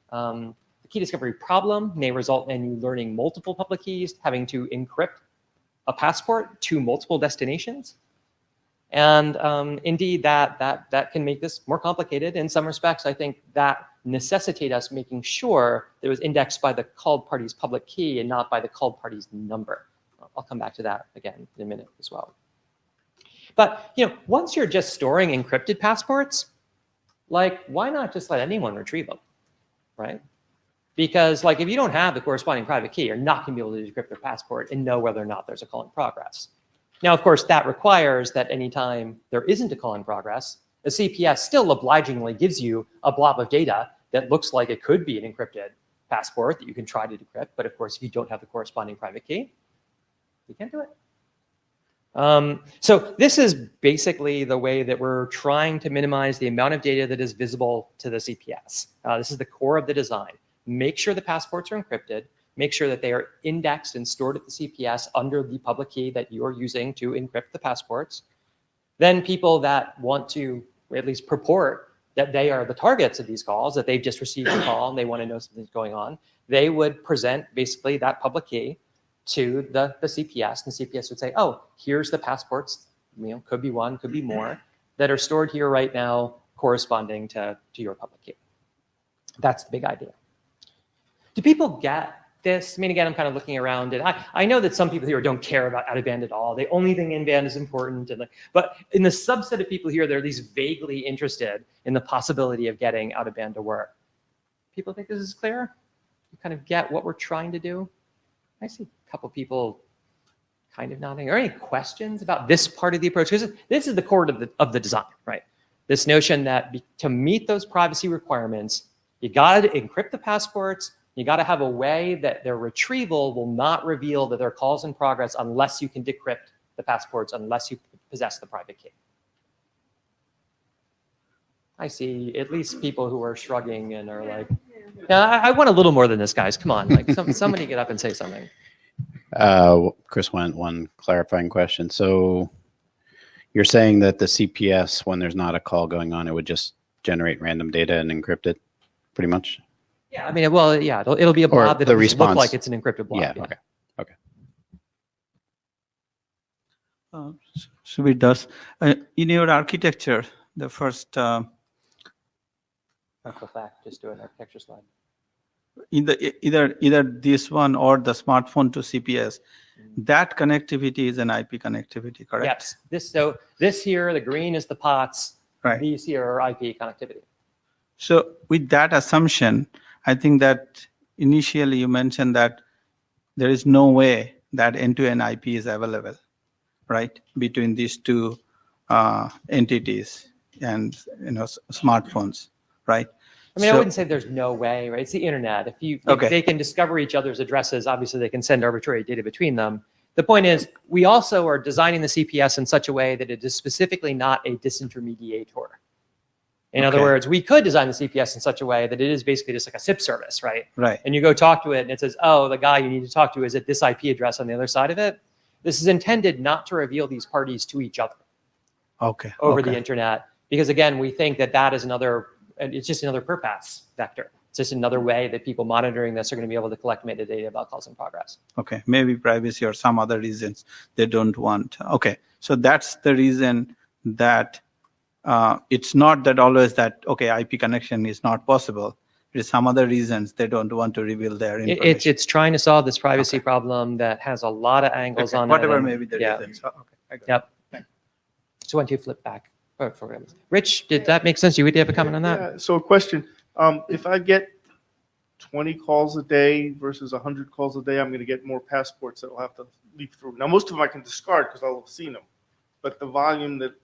problem may result in you learning multiple public keys, having to encrypt a passport to multiple destinations. And indeed, that can make this more complicated. In some respects, I think that necessitate us making sure that it was indexed by the called party's public key and not by the called party's number. I'll come back to that again in a minute as well. But once you're just storing encrypted passports, why not just let anyone retrieve them, right? Because like if you don't have the corresponding private key, you're not going to be able to decrypt your passport and know whether or not there's a call in progress. Now, of course, that requires that anytime there isn't a call in progress, the CPS still obligingly gives you a blob of data that looks like it could be an encrypted passport that you can try to decrypt. But of course, if you don't have the corresponding private key, you can't do it. So this is basically the way that we're trying to minimize the amount of data that is visible to the CPS. This is the core of the design. Make sure the passports are encrypted. Make sure that they are indexed and stored at the CPS under the public key that you are using to encrypt the passports. Then people that want to at least purport that they are the targets of these calls, that they've just received a call and they want to know something's going on, they would present basically that public key to the CPS, and the CPS would say, oh, here's the passports, could be one, could be more, that are stored here right now corresponding to your public key. That's the big idea. Do people get this? I mean, again, I'm kind of looking around, and I know that some people here don't care about out-of-band at all. The only thing in-band is important. But in the subset of people here, they're at least vaguely interested in the possibility of getting out-of-band to work. People think this is clear? You kind of get what we're trying to do? I see a couple people kind of nodding. Are there any questions about this part of the approach? Because this is the core of the design, right? This notion that to meet those privacy requirements, you got to encrypt the passports. You got to have a way that their retrieval will not reveal that there are calls in progress unless you can decrypt the passports, unless you possess the private key. I see at least people who are shrugging and are like, yeah, I want a little more than this, guys. Come on, like somebody get up and say something. Chris went one clarifying question. So you're saying that the CPS, when there's not a call going on, it would just generate random data and encrypt it, pretty much? Yeah, I mean, well, yeah, it'll be a blob that will look like it's an encrypted blob. Yeah, okay. So it does. In your architecture, the first Fact, just do an architecture slide. either this one or the smartphone to CPS, that connectivity is an IP connectivity, correct? Yes. This here, the green is the POTS. Right. These here are IP connectivity. So with that assumption, I think that initially you mentioned that there is no way that end-to-end IP is available, right, between these two entities and smartphones, right? I mean, I wouldn't say there's no way, right? It's the internet. If they can discover each other's addresses, obviously they can send arbitrary data between them. The point is, we also are designing the CPS in such a way that it is specifically not a disintermediator. In other words, we could design the CPS in such a way that it is basically just like a SIP service, right? Right. And you go talk to it and it says, oh, the guy you need to talk to is at this IP address on the other side of it. This is intended not to reveal these parties to each other over the internet. Because again, we think that is it's just another perpass vector. It's just another way that people monitoring this are going to be able to collect metadata about calls in progress. Okay, maybe privacy or some other reasons they don't want. Okay, so that's the reason that it's not that always that, IP connection is not possible. It is some other reasons they don't want to reveal their information. It's trying to solve this privacy problem that has a lot of angles on whatever it. may be the reason. So, I got it. Yep. So why don't you flip back? Rich, did that make sense? You have a comment on that? Yeah, so a question. If I get 20 calls a day versus 100 calls a day, I'm going to get more passports that I'll have to leaf through. Now, most of them I can discard because I'll have seen them. But the volume that...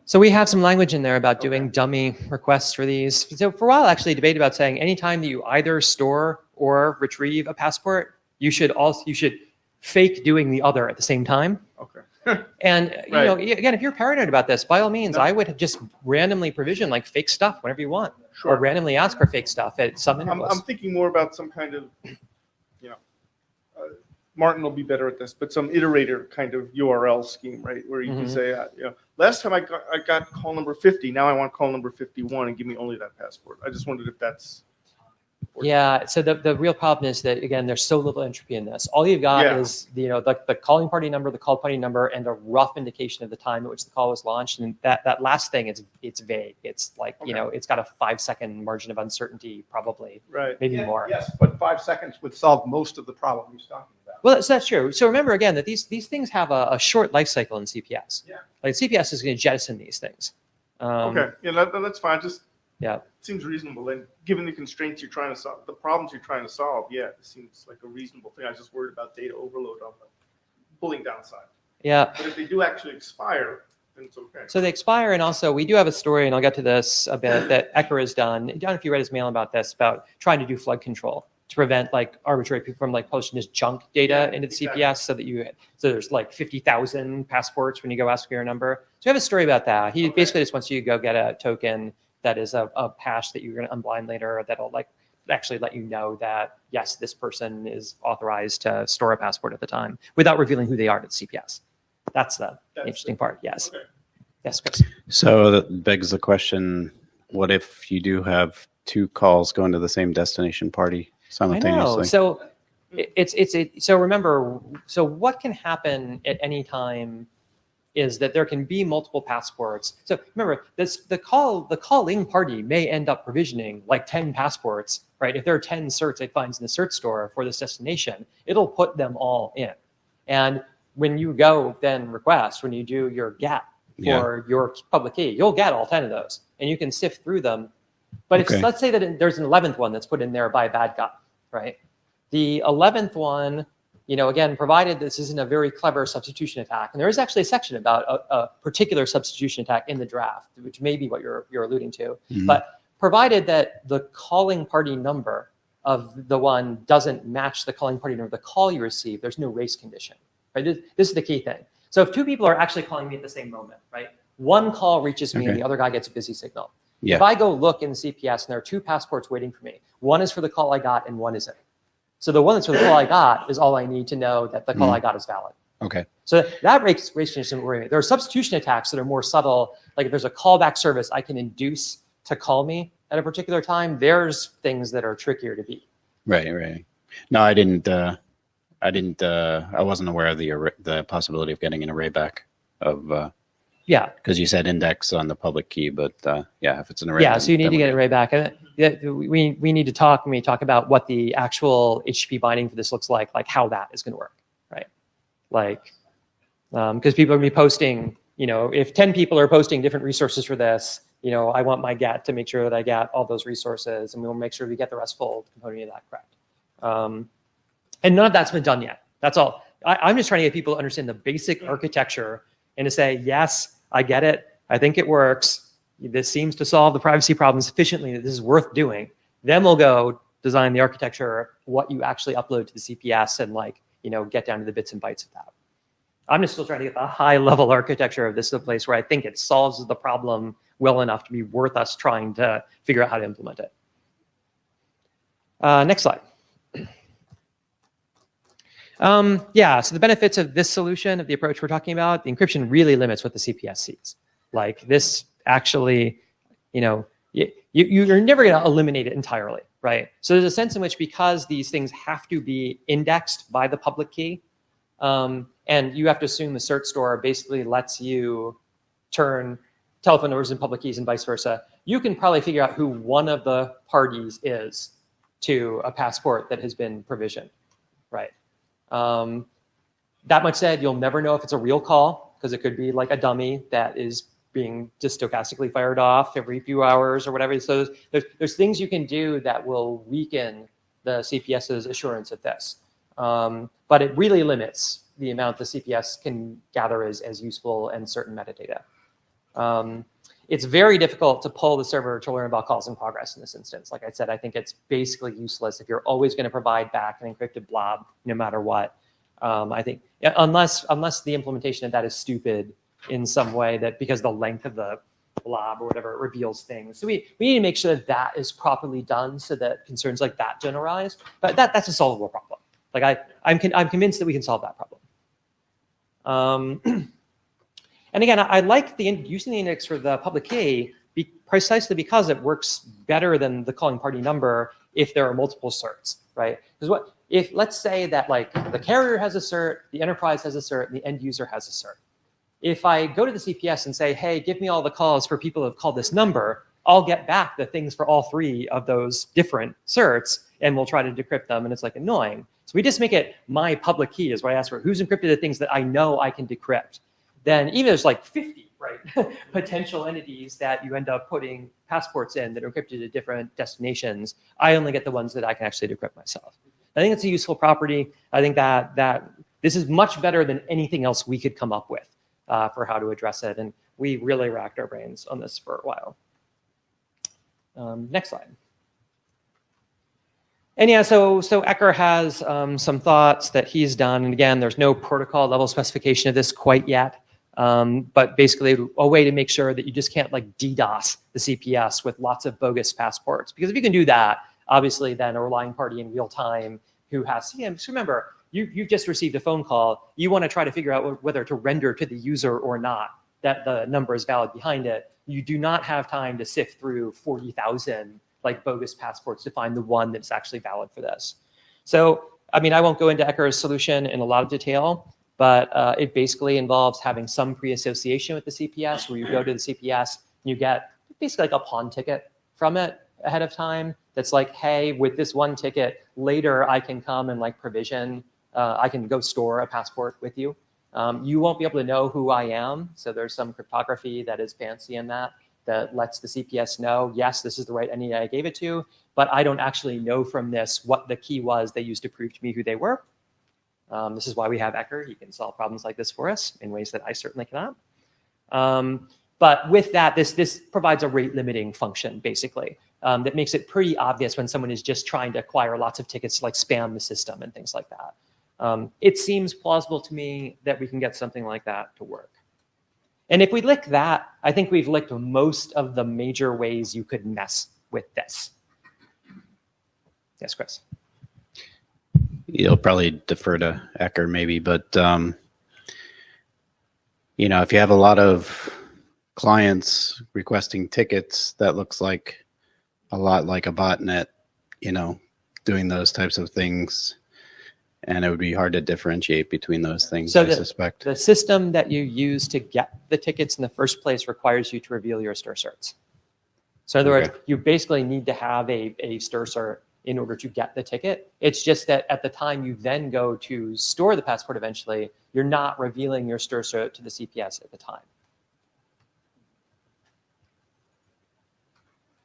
So we have some language in there about doing dummy requests for these. So for a while, actually, debate about saying anytime that you either store or retrieve a passport, you should fake doing the other at the same time. Okay. And again, if you're paranoid about this, by all means, I would just randomly provision like fake stuff whenever you want, or randomly ask for fake stuff at some intervals. I'm thinking more about some kind of, Martin will be better at this, but some iterator kind of URL scheme, right? Where you can say, last time I got call number 50, now I want call number 51 and give me only that passport. I just wondered if that's... Yeah, so the real problem is that, again, there's so little entropy in this. All you've got is the calling party number, the called party number, and a rough indication of the time at which the call was launched. And that last thing, it's vague. It's like, it's got a 5-second margin of uncertainty, probably, maybe more. Yes, but 5 seconds would solve most of the problem he's talking about. Well, so that's true. So remember, again, that these things have a short life cycle in CPS. Yeah. Like CPS is going to jettison these things. Okay, that's fine. Just Yeah. It seems reasonable, and given the constraints you're trying to solve, the problems you're trying to solve, yeah, it seems like a reasonable thing. I was just worried about data overload on the pulling down side. Yeah. But if they do actually expire, then it's okay. So they expire, and also we do have a story, and I'll get to this a bit, that Ecker has done. I don't know if you read his mail about this, about trying to do flood control to prevent like arbitrary people from like posting just junk data into the CPS, so that so there's like 50,000 passports when you go ask for your number. So we have a story about that. He basically just wants you to go get a token that is a hash that you're going to unblind later, that'll like actually let you know that yes, this person is authorized to store a passport at the time without revealing who they are to the CPS. That's the interesting part. Yes. Okay. Yes, Chris. So that begs the question, what if you do have two calls going to the same destination party I know. simultaneously? So so remember, so what can happen at any time is that there can be multiple passports. So remember, the calling party may end up provisioning like 10 passports, right? If there are 10 certs it finds in the cert store for this destination, it'll put them all in. And when you go then request, when you do your GET for your public key, you'll get all 10 of those, and you can sift through them. But if let's say that there's an 11th one that's put in there by a bad guy, right? The 11th one, again, provided this isn't a very clever substitution attack, and there is actually a section about a particular substitution attack in the draft, which may be what you're alluding to, but provided that the calling party number of the one doesn't match the calling party number of the call you receive, there's no race condition, right? This is the key thing. So if two people are actually calling me at the same moment, right? One call reaches me and the other guy gets a busy signal. Yeah. If I go look in the CPS and there are two passports waiting for me, one is for the call I got and one isn't. So the one that's for the call I got is all I need to know that the call I got is valid. Okay. So that race condition, there are substitution attacks that are more subtle. Like if there's a callback service I can induce to call me at a particular time, there's things that are trickier to beat. Right. No, I wasn't aware of the possibility of getting an array back of, because you said index on the public key, but if it's an array. Yeah, so you need to get an array back. And we need to talk when we talk about what the actual HTTP binding for this looks like how that is going to work, right? Like, because people are going to be posting, if 10 people are posting different resources for this, I want my GET to make sure that I get all those resources, and we'll make sure we get the RESTful component of that correct. And none of that's been done yet. That's all. I'm just trying to get people to understand the basic architecture and to say, yes, I get it. I think it works. This seems to solve the privacy problem sufficiently that this is worth doing. Then we'll go design the architecture, what you actually upload to the CPS, and get down to the bits and bytes of that. I'm just still trying to get the high level architecture of this to the place where I think it solves the problem well enough to be worth us trying to figure out how to implement it. Next slide. So the benefits of this solution, of the approach we're talking about, the encryption really limits what the CPS sees. Like this actually, you're never going to eliminate it entirely, right? So there's a sense in which, because these things have to be indexed by the public key, and you have to assume the cert store basically lets you turn telephone numbers and public keys and vice versa, you can probably figure out who one of the parties is to a passport that has been provisioned, right? That much said, you'll never know if it's a real call, because it could be like a dummy that is being just stochastically fired off every few hours or whatever. So there's things you can do that will weaken the CPS's assurance of this. But it really limits the amount the CPS can gather as useful and certain metadata. It's very difficult to pull the server to learn about calls in progress in this instance. Like I said, I think it's basically useless if you're always going to provide back an encrypted blob no matter what. I think unless the implementation of that is stupid in some way, that because the length of the blob or whatever reveals things. So we need to make sure that is properly done so that concerns like that don't arise. But that's a solvable problem. Like I'm convinced that we can solve that problem. And again, I like using the index for the public key precisely because it works better than the calling party number if there are multiple certs, right? Because if let's say that the carrier has a cert, the enterprise has a cert, and the end user has a cert. If I go to the CPS and say, hey, give me all the calls for people who have called this number, I'll get back the things for all three of those different certs, and we'll try to decrypt them, and it's annoying. So we just make it my public key is what I ask for. Who's encrypted the things that I know I can decrypt? Then even if there's 50 right, potential entities that you end up putting passports in that are encrypted at different destinations, I only get the ones that I can actually decrypt myself. I think it's a useful property. I think that this is much better than anything else we could come up with for how to address it. And we really racked our brains on this for a while. Next slide. And yeah, so Ecker has some thoughts that he's done. And again, there's no protocol level specification of this quite yet. But basically a way to make sure that you just can't like DDoS the CPS with lots of bogus passports. Because if you can do that, obviously then a relying party in real time who has, just remember, you've just received a phone call. You want to try to figure out whether to render to the user or not, that the number is valid behind it. You do not have time to sift through 40,000 like bogus passports to find the one that's actually valid for this. So, I mean, I won't go into Ecker's solution in a lot of detail, but it basically involves having some pre-association with the CPS where you go to the CPS and you get basically like a pawn ticket from it ahead of time. That's like, hey, with this one ticket, later I can come and like provision, I can go store a passport with you. You won't be able to know who I am. So there's some cryptography that is fancy in that lets the CPS know, yes, this is the right entity I gave it to, but I don't actually know from this what the key was they used to prove to me who they were. This is why we have Ecker. He can solve problems like this for us in ways that I certainly cannot. But with that, this provides a rate limiting function, basically, that makes it pretty obvious when someone is just trying to acquire lots of tickets to like spam the system and things like that. It seems plausible to me that we can get something like that to work. And if we lick that, I think we've licked most of the major ways you could mess with this. Yes, Chris. You'll probably defer to Ecker maybe, but you know, if you have a lot of clients requesting tickets, that looks like a lot like a botnet, you know, doing those types of things. And it would be hard to differentiate between those things, So I suspect. the system that you use to get the tickets in the first place requires you to reveal your STIR certs. So in other words, you basically need to have a STIR cert in order to get the ticket. It's just that at the time you then go to store the passport eventually, you're not revealing your STIR cert to the CPS at the time.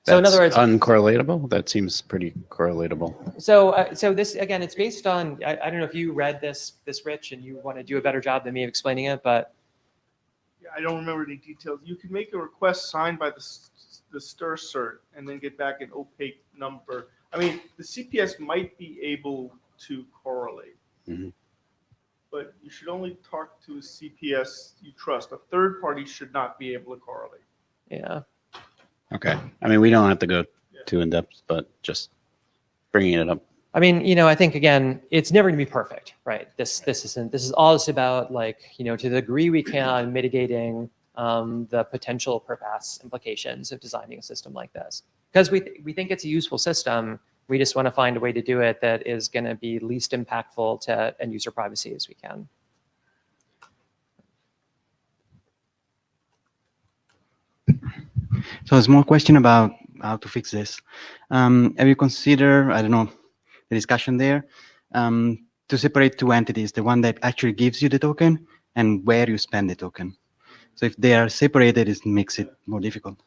So in other words, uncorrelatable? That seems pretty correlatable. so this, again, it's based on, I don't know if you read this, Rich, and you want to do a better job than me of explaining it, but. Yeah, I don't remember any details. You can make a request signed by the STIR cert and then get back an opaque number. I mean, the CPS might be able to correlate, but you should only talk to a CPS you trust. A third party should not be able to correlate. Yeah. Okay. I mean, we don't have to go too in depth, but just bringing it up. I mean, you know, I think again, it's never going to be perfect, right? This is all just about like, you know, to the degree we can mitigating the potential per pass implications of designing a system like this. Because we think it's a useful system. We just want to find a way to do it that is going to be least impactful to end user privacy as we can. So a small question about how to fix this. Have you considered, I don't know, the discussion there, to separate two entities, the one that actually gives you the token and where you spend the token? So if they are separated, it makes it more difficult.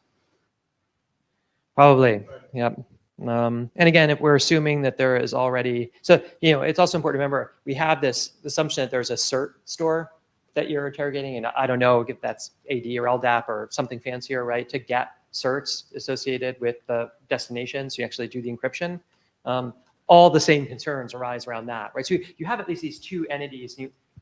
Probably, yep. And again, if we're assuming that there is already, so, you know, it's also important to remember, we have this assumption that there's a cert store that you're interrogating, and I don't know if that's AD or LDAP or something fancier, right, to get certs associated with the destination, so you actually do the encryption. All the same concerns arise around that, right? So you have at least these two entities.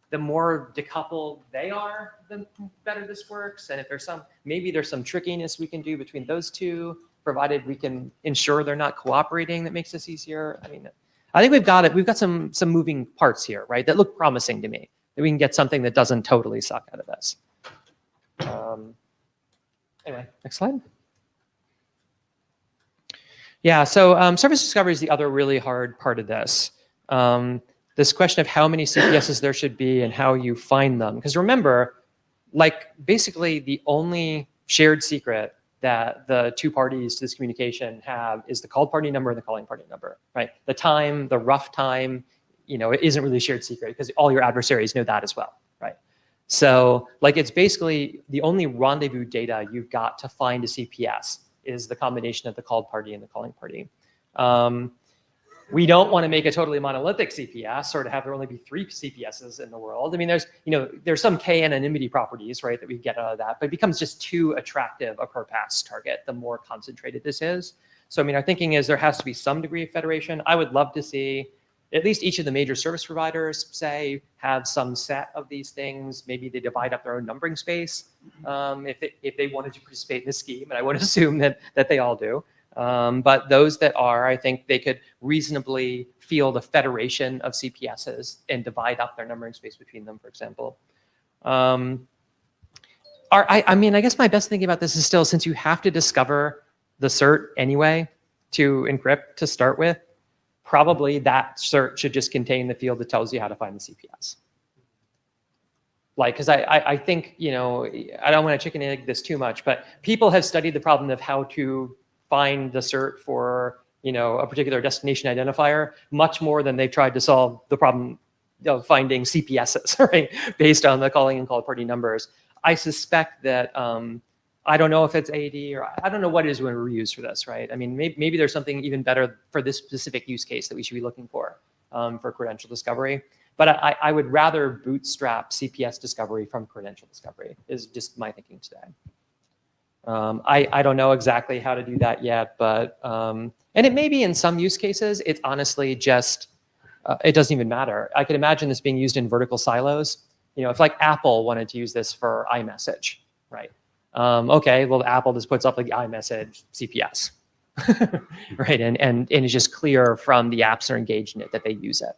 The more decoupled they are, the better this works. And if there's maybe there's some trickiness we can do between those two, provided we can ensure they're not cooperating, that makes this easier. I mean, I think we've got it. We've got some moving parts here, right, that look promising to me, that we can get something that doesn't totally suck out of this. Anyway, next slide. Yeah, so service discovery is the other really hard part of this. This question of how many CPSs there should be and how you find them. Because remember, like basically the only shared secret that the two parties to this communication have is the called party number and the calling party number, right? The time, the rough time, you know, it isn't really a shared secret because all your adversaries know that as well, right? So like it's basically the only rendezvous data you've got to find a CPS is the combination of the called party and the calling party. We don't want to make a totally monolithic CPS or to have there only be 3 CPSs in the world. I mean, there's some k-anonymity properties, right, that we get out of that, but it becomes just too attractive a per pass target the more concentrated this is. So I mean, our thinking is there has to be some degree of federation. I would love to see at least each of the major service providers, say, have some set of these things. Maybe they divide up their own numbering space if they wanted to participate in this scheme, and I would assume that they all do. But those that are, I think they could reasonably field a federation of CPSs and divide up their numbering space between them, for example. I mean, I guess my best thinking about this is still, since you have to discover the cert anyway to encrypt to start with, probably that cert should just contain the field that tells you how to find the CPS. Like, because I think, you know, I don't want to chicken egg this too much, but people have studied the problem of how to find the cert for, you know, a particular destination identifier much more than they've tried to solve the problem of finding CPSs, right, based on the calling and called party numbers. I suspect that, I don't know if it's AD or I don't know what it is when we reuse for this, right? I mean, maybe there's something even better for this specific use case that we should be looking for credential discovery. But I would rather bootstrap CPS discovery from credential discovery is just my thinking today. I don't know exactly how to do that yet, but, and it may be in some use cases, it's honestly just, it doesn't even matter. I could imagine this being used in vertical silos. You know, if like Apple wanted to use this for iMessage, right? Okay, well, Apple just puts up like the iMessage CPS, right? And it's just clear from the apps that are engaged in it that they use it.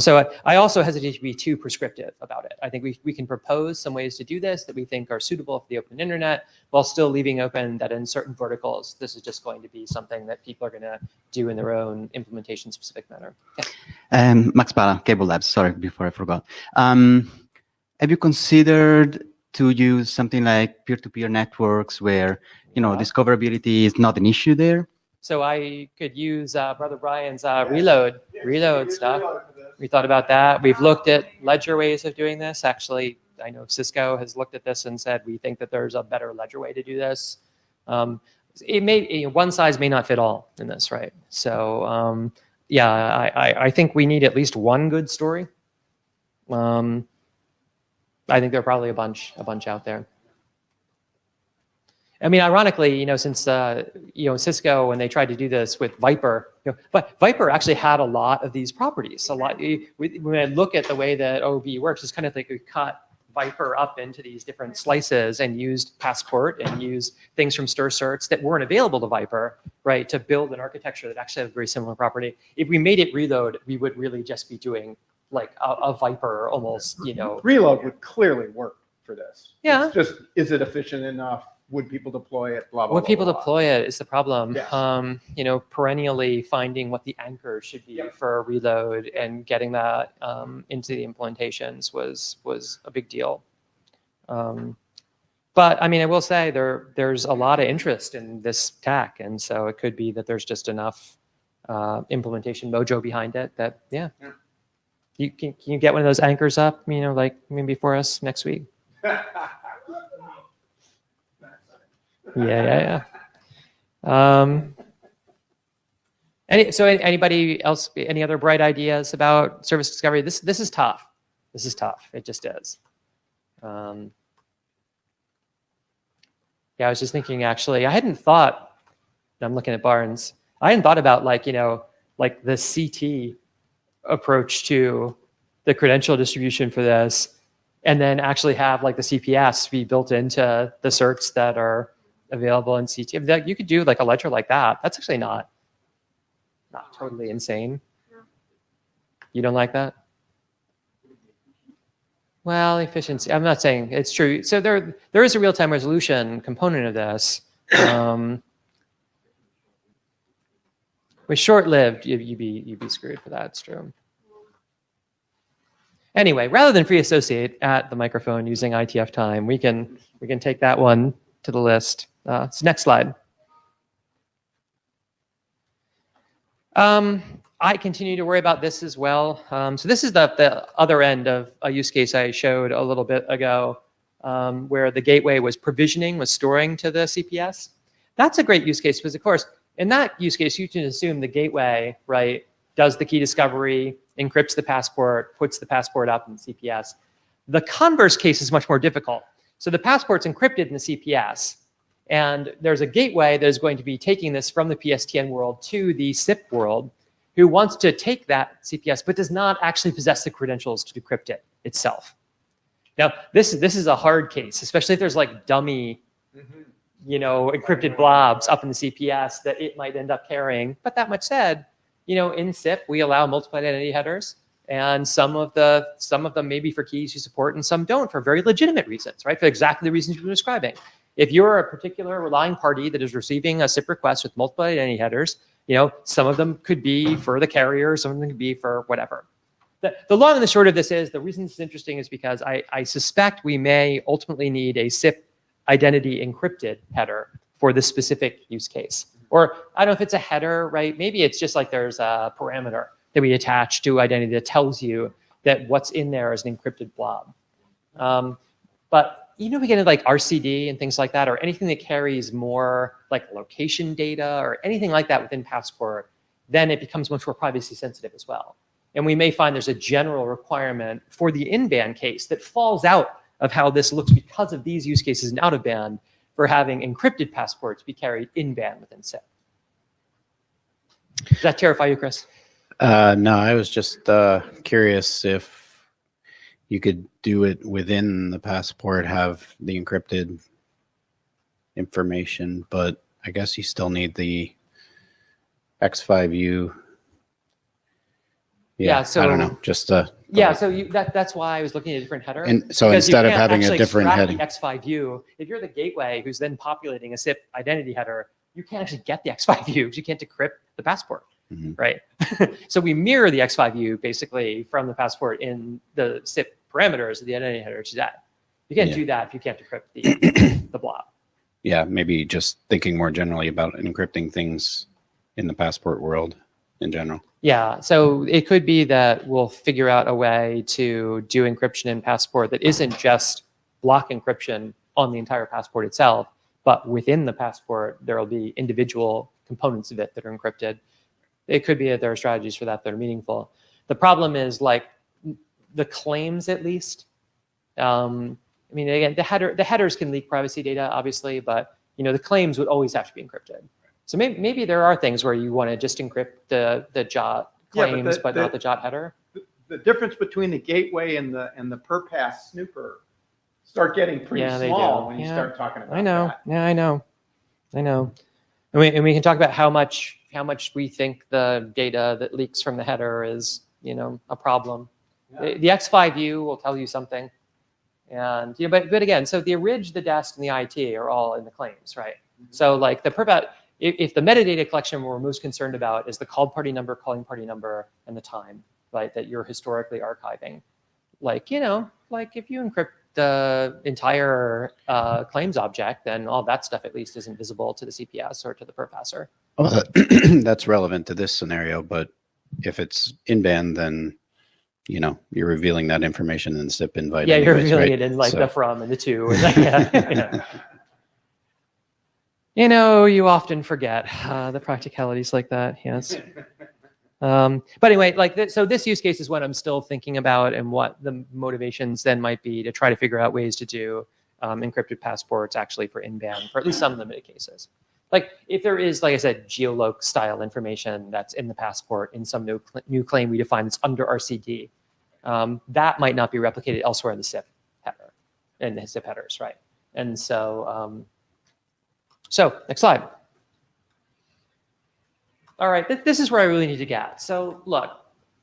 So I also hesitate to be too prescriptive about it. I think we can propose some ways to do this that we think are suitable for the open internet, while still leaving open that in certain verticals, this is just going to be something that people are going to do in their own implementation specific manner. Yeah. Max Pala, Cable Labs, sorry, before I forgot. Have you considered to use something like peer-to-peer networks where, you know, discoverability is not an issue there? So I could use Brother Brian's reload stuff. We thought about that. We've looked at ledger ways of doing this. Actually, I know Cisco has looked at this and said, we think that there's a better ledger way to do this. It may, one size may not fit all in this, right? So yeah, I think we need at least one good story. I think there are probably a bunch out there. I mean, ironically, you know, since you know, Cisco, when they tried to do this with Viper, you know, but Viper actually had a lot of these properties. A lot. When I look at the way that OB works, it's kind of like we cut Viper up into these different slices and used Passport and used things from STIR certs that weren't available to Viper, right, to build an architecture that actually has a very similar property. If we made it reload, we would really just be doing like a Viper almost, you know. Reload would clearly work for this. Yeah. It's just, is it efficient enough? Would people deploy it? Blah, blah, Would blah, people blah, blah. deploy it is the problem. Yes. You know, perennially finding what the anchor should be for a reload and getting that into the implementations was a big deal. But I mean, I will say there's a lot of interest in this tech, and so it could be that there's just enough implementation mojo behind it that can you get one of those anchors up, you know, like maybe for us next week. Yeah. Anybody else? Any other bright ideas about service discovery? This is tough. This is tough. It just is. Yeah, I was just thinking. Actually, I hadn't thought. I'm looking at Barnes. I hadn't thought about like, you know, like the CT approach to the credential distribution for this, and then actually have like the CPS be built into the certs that are available in CT. You could do like a ledger like that. That's actually not totally insane. You don't like that? Well, efficiency. I'm not saying it's true. So there is a real-time resolution component of this. With short-lived, you'd be screwed for that. It's true. Anyway, rather than free associate at the microphone using IETF time, we can take that one to the list. So next slide. I continue to worry about this as well. So this is the other end of a use case I showed a little bit ago, where the gateway was provisioning, was storing to the CPS. That's a great use case because, of course, in that use case, you can assume the gateway, right, does the key discovery, encrypts the passport, puts the passport up in the CPS. The converse case is much more difficult. So the passport's encrypted in the CPS, and there's a gateway that is going to be taking this from the PSTN world to the SIP world, who wants to take that CPS but does not actually possess the credentials to decrypt it itself. Now, this is a hard case, especially if there's like dummy, encrypted blobs up in the CPS that it might end up carrying. But that much said, in SIP we allow multiple identity headers, and some of them may be for keys you support, and some don't for very legitimate reasons, right? For exactly the reasons you've been describing. If you're a particular relying party that is receiving a SIP request with multiple identity headers, some of them could be for the carrier, some of them could be for whatever. The long and the short of this is, the reason this is interesting is because I suspect we may ultimately need a SIP identity encrypted header for this specific use case. Or I don't know if it's a header, right? Maybe it's just like there's a parameter that we attach to identity that tells you that what's in there is an encrypted blob. But we get into like RCD and things like that, or anything that carries more like location data or anything like that within Passport, then it becomes much more privacy sensitive as well. And we may find there's a general requirement for the in-band case that falls out of how this looks because of these use cases and out-of-band for having encrypted passports be carried in-band within SIP. Does that terrify you, Chris? No, I was just curious if you could do it within the passport, have the encrypted information, but I guess you still need the X5U. Yeah, so I don't know, just so that's why I was looking at a different header. And so because instead you of can't having a actually different extract heading. the X5U, if you're the gateway who's then populating a SIP identity header, you can't actually get the X5U because you can't decrypt the passport, right? So we mirror the X5U basically from the passport in the SIP parameters of the identity header to that. You can't do that if you can't decrypt the blob. Yeah, maybe just thinking more generally about encrypting things in the passport world in general. Yeah, so it could be that we'll figure out a way to do encryption in Passport that isn't just block encryption on the entire passport itself, but within the passport, there will be individual components of it that are encrypted. It could be that there are strategies for that that are meaningful. The problem is like the claims, at least. Again, the headers can leak privacy data, obviously, but the claims would always have to be encrypted. So maybe there are things where you want to just encrypt the JOT claims, but not the JOT header. The difference between the gateway and the per pass snooper start getting pretty small when you start talking about that. Yeah, I know. And we can talk about how much we think the data that leaks from the header is a problem. Yeah. The X5U will tell you something, and but again, so the ORIG, the DEST, and the IT are all in the claims, right? So like the if the metadata collection we're most concerned about is the called party number, calling party number, and the time, right, that you're historically archiving. Like, like if you encrypt the entire claims object, then all that stuff at least isn't visible to the CPS or to the purpasser. Well, that's relevant to this scenario, but if it's in-band, then, you're revealing that information in the SIP invite. Yeah, anyways, you're revealing right? it in like So- the from and the to. And you often forget the practicalities like that. Yes. But anyway, so this use case is what I'm still thinking about, and what the motivations then might be to try to figure out ways to do encrypted passports actually for in-band for at least some limited cases. Like if there is, like I said, geoloc style information that's in the passport in some new claim we define that's under RCD, that might not be replicated elsewhere in the SIP header, in the SIP headers, right? And so, so next slide. All right, this is where I really need to get. So look,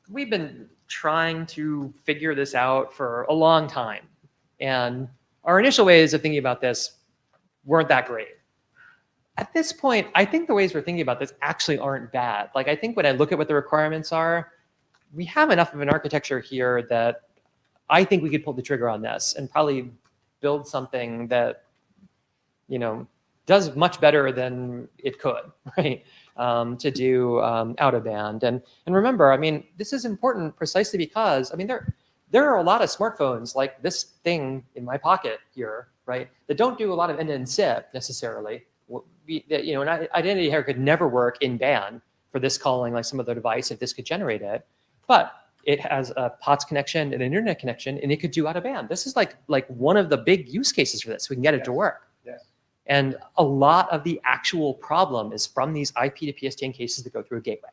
we've been trying to figure this out for a long time, and our initial ways of thinking about this weren't that great. At this point, I think the ways we're thinking about this actually aren't bad. Like I think when I look at what the requirements are, we have enough of an architecture here that I think we could pull the trigger on this and probably build something that, does much better than it could, right? To do out of band. And remember, I mean, this is important precisely because, I mean, there are a lot of smartphones like this thing in my pocket here, right, that don't do a lot of end-to-end SIP necessarily. You know, an identity hair could never work in band for this calling like some other device if this could generate it, but it has a POTS connection and an internet connection, and it could do out of band. This is like one of the big use cases for this. We can get it to work. Yes. And a lot of the actual problem is from these IP to PSTN cases that go through a gateway.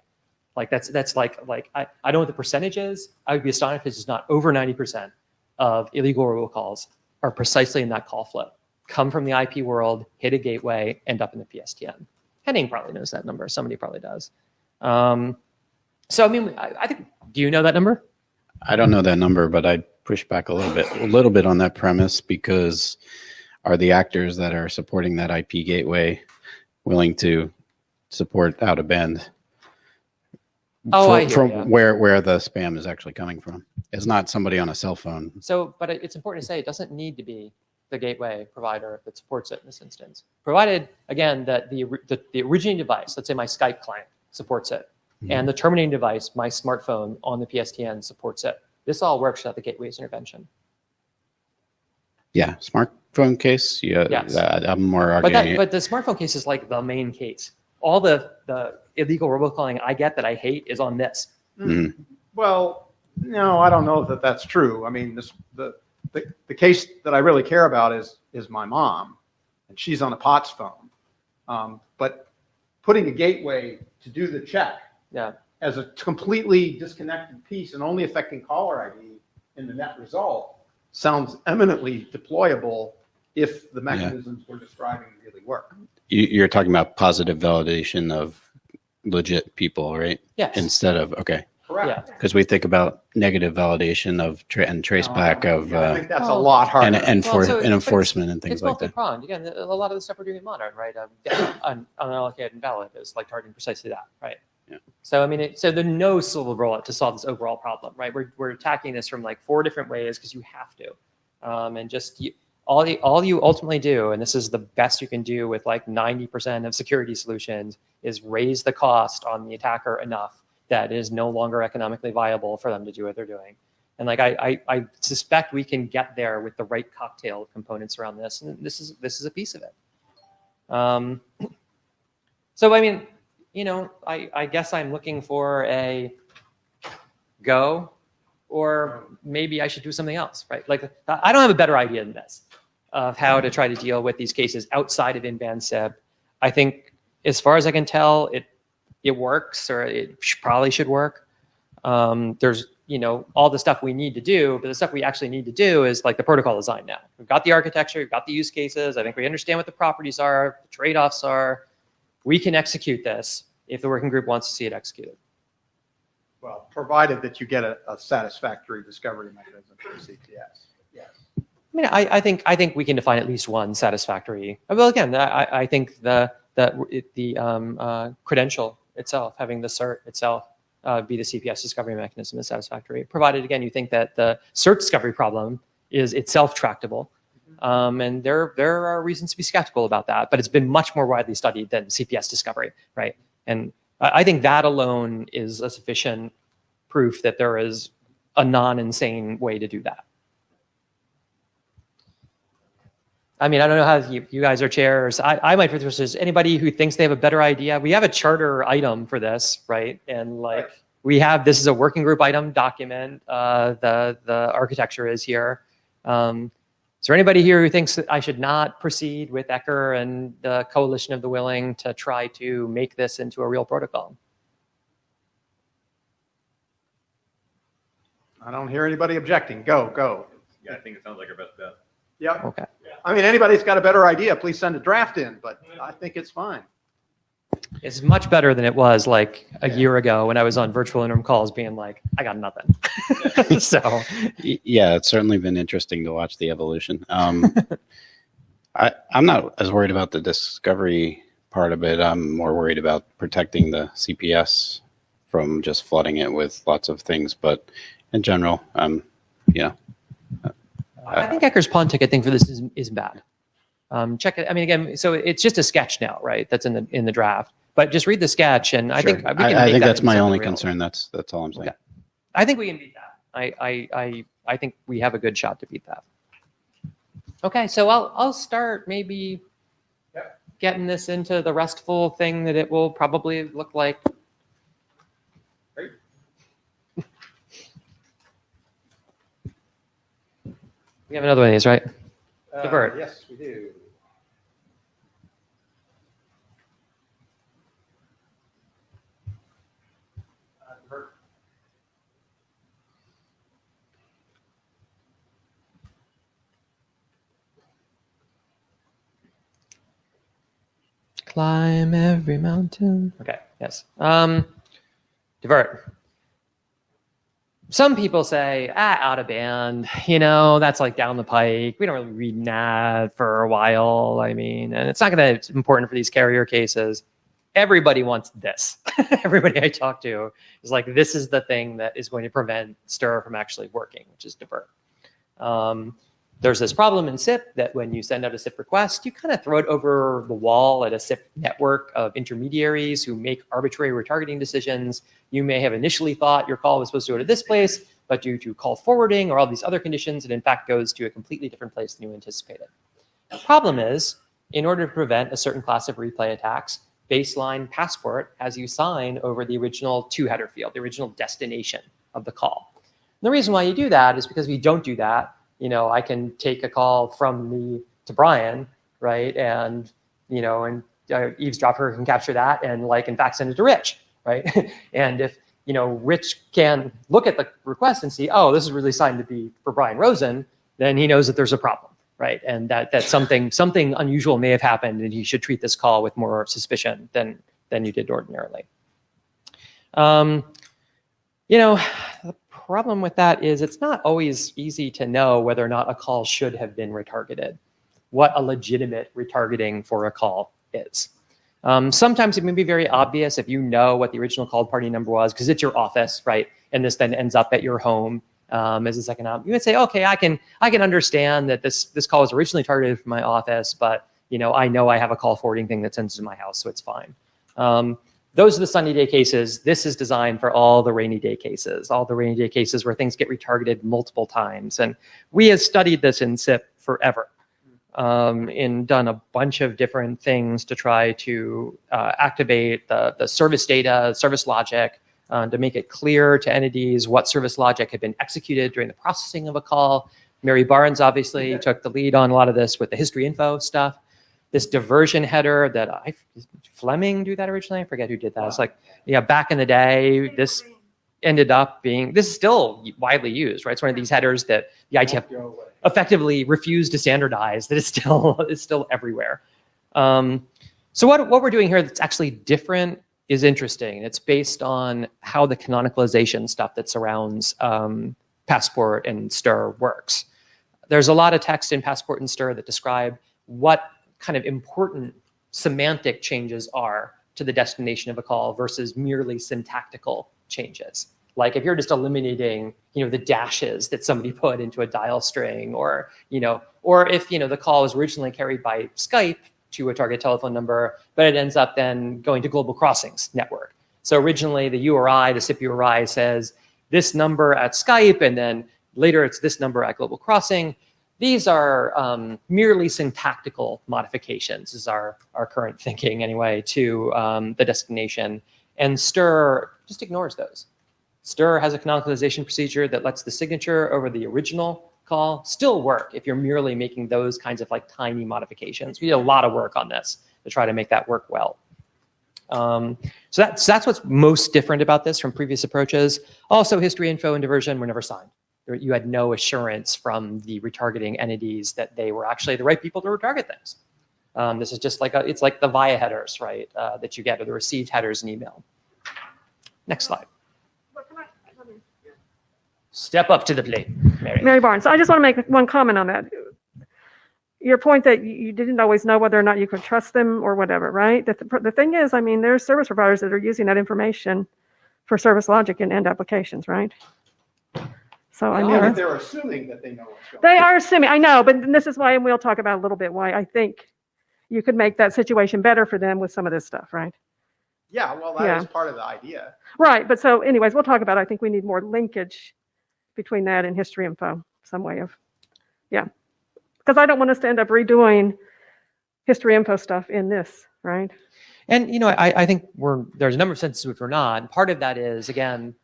Like that's like I don't know what the percentage is. I would be astonished if it's not over 90% of illegal robocalls are precisely in that call flow. Come from the IP world, hit a gateway, end up in the PSTN. Henning probably knows that number. Somebody probably does. So I mean, I think. Do you know that number? I don't know that number, but I'd push back a little bit on that premise, because are the actors that are supporting that IP gateway willing to support out of band? Oh, I hear from ya. where the spam is actually coming from. It's not somebody on a cell phone. So, but it's important to say it doesn't need to be the gateway provider that supports it in this instance. Provided, again, that the originating device, let's say my Skype client, supports it, and the terminating device, my smartphone on the PSTN, supports it. This all works without the gateway's intervention. Yeah, smartphone case. Yeah, Yes. I'm more But arguing. but the smartphone case is like the main case. All the illegal robocalling I get that I hate is on this. Mhm. Well, no, I don't know that that's true. I mean, the case that I really care about is my mom, and she's on a POTS phone. But putting a gateway to do the check Yeah. as a completely disconnected piece and only affecting caller ID in the net result sounds eminently deployable if the mechanisms we're describing really work. You're talking about positive validation of legit people, right? Yes. Instead of, okay. Correct. Yeah. Because we think about negative validation of and trace back of I think that's a lot harder. and Well, so and enforcement and things It's like that. multi-pronged. Again, a lot of the stuff we're doing in modern, right? Unallocated and valid is like targeting precisely that, right? Yeah. So I mean, so there's no silver bullet to solve this overall problem, right? We're attacking this from like 4 different ways because you have to, and just all you ultimately do, and this is the best you can do with like 90% of security solutions, is raise the cost on the attacker enough that it is no longer economically viable for them to do what they're doing. And like I suspect we can get there with the right cocktail of components around this, and this is a piece of it. So I mean, you know, I guess I'm looking for a go, or maybe I should do something else, right? Like I don't have a better idea than this of how to try to deal with these cases outside of in-band SIP. I think, as far as I can tell, it works, or it probably should work. There's, you know, all the stuff we need to do, but the stuff we actually need to do is like the protocol design now. We've got the architecture, we've got the use cases. I think we understand what the properties are, the trade-offs are. We can execute this if the working group wants to see it executed. Well, provided that you get a satisfactory discovery mechanism for CTS. Yes. I mean, I think we can define at least one satisfactory. Well, again, I think the credential itself, having the cert itself be the CPS discovery mechanism, is satisfactory. Provided, again, you think that the cert discovery problem is itself tractable. And there are reasons to be skeptical about that, but it's been much more widely studied than CPS discovery, right? And I think that alone is a sufficient proof that there is a non-insane way to do that. I mean, I don't know how you guys are chairs. I might put this as anybody who thinks they have a better idea. We have a charter item for this, right? And like this is a working group item document. The architecture is here. Is there anybody here who thinks that I should not proceed with Ecker and the Coalition of the Willing to try to make this into a real protocol? I don't hear anybody objecting. Go. Yeah, I think it sounds like our best bet. Yep. Okay. I mean, anybody's got a better idea, please send a draft in, but I think it's fine. It's much better than it was like a year ago when I was on virtual interim calls being like, I got nothing. So Yeah, it's certainly been interesting to watch the evolution. I'm not as worried about the discovery part of it. I'm more worried about protecting the CPS from just flooding it with lots of things. But in general, I think Ecker's pawn ticket thing for this is bad. Check it. I mean, again, so it's just a sketch now, right? That's in the draft. But just read the sketch, and I think we can make I think that that's into my something only real. concern. That's all I'm saying. Okay. I think we can beat that. I think we have a good shot to beat that. Okay, so I'll start maybe getting this into the RESTful thing that it will probably look like. Great. We have another one of these, right? Divert. Yes, we do. Divert. Climb every mountain. Okay, yes. Divert. Some people say, out of band, that's like down the pike. We don't really read NAD for a while. I mean, and it's not going to be important for these carrier cases. Everybody wants this. Everybody I talk to is like, this is the thing that is going to prevent STIR from actually working, which is divert. There's this problem in SIP that when you send out a SIP request, you kind of throw it over the wall at a SIP network of intermediaries who make arbitrary retargeting decisions. You may have initially thought your call was supposed to go to this place, but due to call forwarding or all these other conditions, it in fact goes to a completely different place than you anticipated. The problem is, in order to prevent a certain class of replay attacks, baseline Passport has you sign over the original two-header field, the original destination of the call. And the reason why you do that is because if you don't do that, I can take a call from me to Brian, right? And, eavesdropper can capture that and in fact send it to Rich, right? And if, Rich can look at the request and see, oh, this is really signed to be for Brian Rosen, then he knows that there's a problem, right? And that something unusual may have happened and he should treat this call with more suspicion than you did ordinarily. The problem with that is it's not always easy to know whether or not a call should have been retargeted, what a legitimate retargeting for a call is. Sometimes it may be very obvious if you know what the original called party number was because it's your office, right? And this then ends up at your home as a second op. You would say, okay, I can understand that this call was originally targeted for my office, but I know I have a call forwarding thing that sends to my house, so it's fine. Those are the sunny day cases. This is designed for all the rainy day cases where things get retargeted multiple times. And we have studied this in SIP forever and done a bunch of different things to try to activate the service data, service logic, to make it clear to entities what service logic had been executed during the processing of a call. Mary Barnes obviously took the lead on a lot of this with the history info stuff. This diversion header that Fleming do that originally? I forget who did that. It's like, back in the day, this ended up being, this is still widely used, right? It's one of these headers that the IETF effectively refused to standardize, that is still everywhere. So what we're doing here that's actually different is interesting. It's based on how the canonicalization stuff that surrounds Passport and STIR works. There's a lot of text in Passport and STIR that describe what kind of important semantic changes are to the destination of a call versus merely syntactical changes. Like if you're just eliminating, the dashes that somebody put into a dial string, or if, the call was originally carried by Skype to a target telephone number, but it ends up then going to Global Crossings network. So originally the URI, the SIP URI says this number at Skype, and then later it's this number at Global Crossing. These are merely syntactical modifications, is our current thinking anyway, to the destination. And STIR just ignores those. STIR has a canonicalization procedure that lets the signature over the original call still work if you're merely making those kinds of tiny modifications. We did a lot of work on this to try to make that work well. So that's what's most different about this from previous approaches. Also, history info and diversion were never signed. You had no assurance from the retargeting entities that they were actually the right people to retarget things. This is just it's like the via headers, right, that you get, or the received headers in email. Next slide. Step up to the plate, Mary. Mary Barnes. I just want to make one comment on that. Your point that you didn't always know whether or not you could trust them or whatever, right? The thing is, there's service providers that are using that information for service logic in end applications, right? So I Yeah, mean, but they're assuming that they know what's going on. they are assuming, I know, but this is why, and we'll talk about a little bit why I think you could make that situation better for them with some of this stuff, right? Yeah, well, that Yeah. is part of the idea. Right, but so anyways, we'll talk about it. I think we need more linkage between that and history info, some way of, yeah. Because I don't want us to end up redoing history info stuff in this, right? And, I think there's a number of sentences which we're not. And part of that is, again,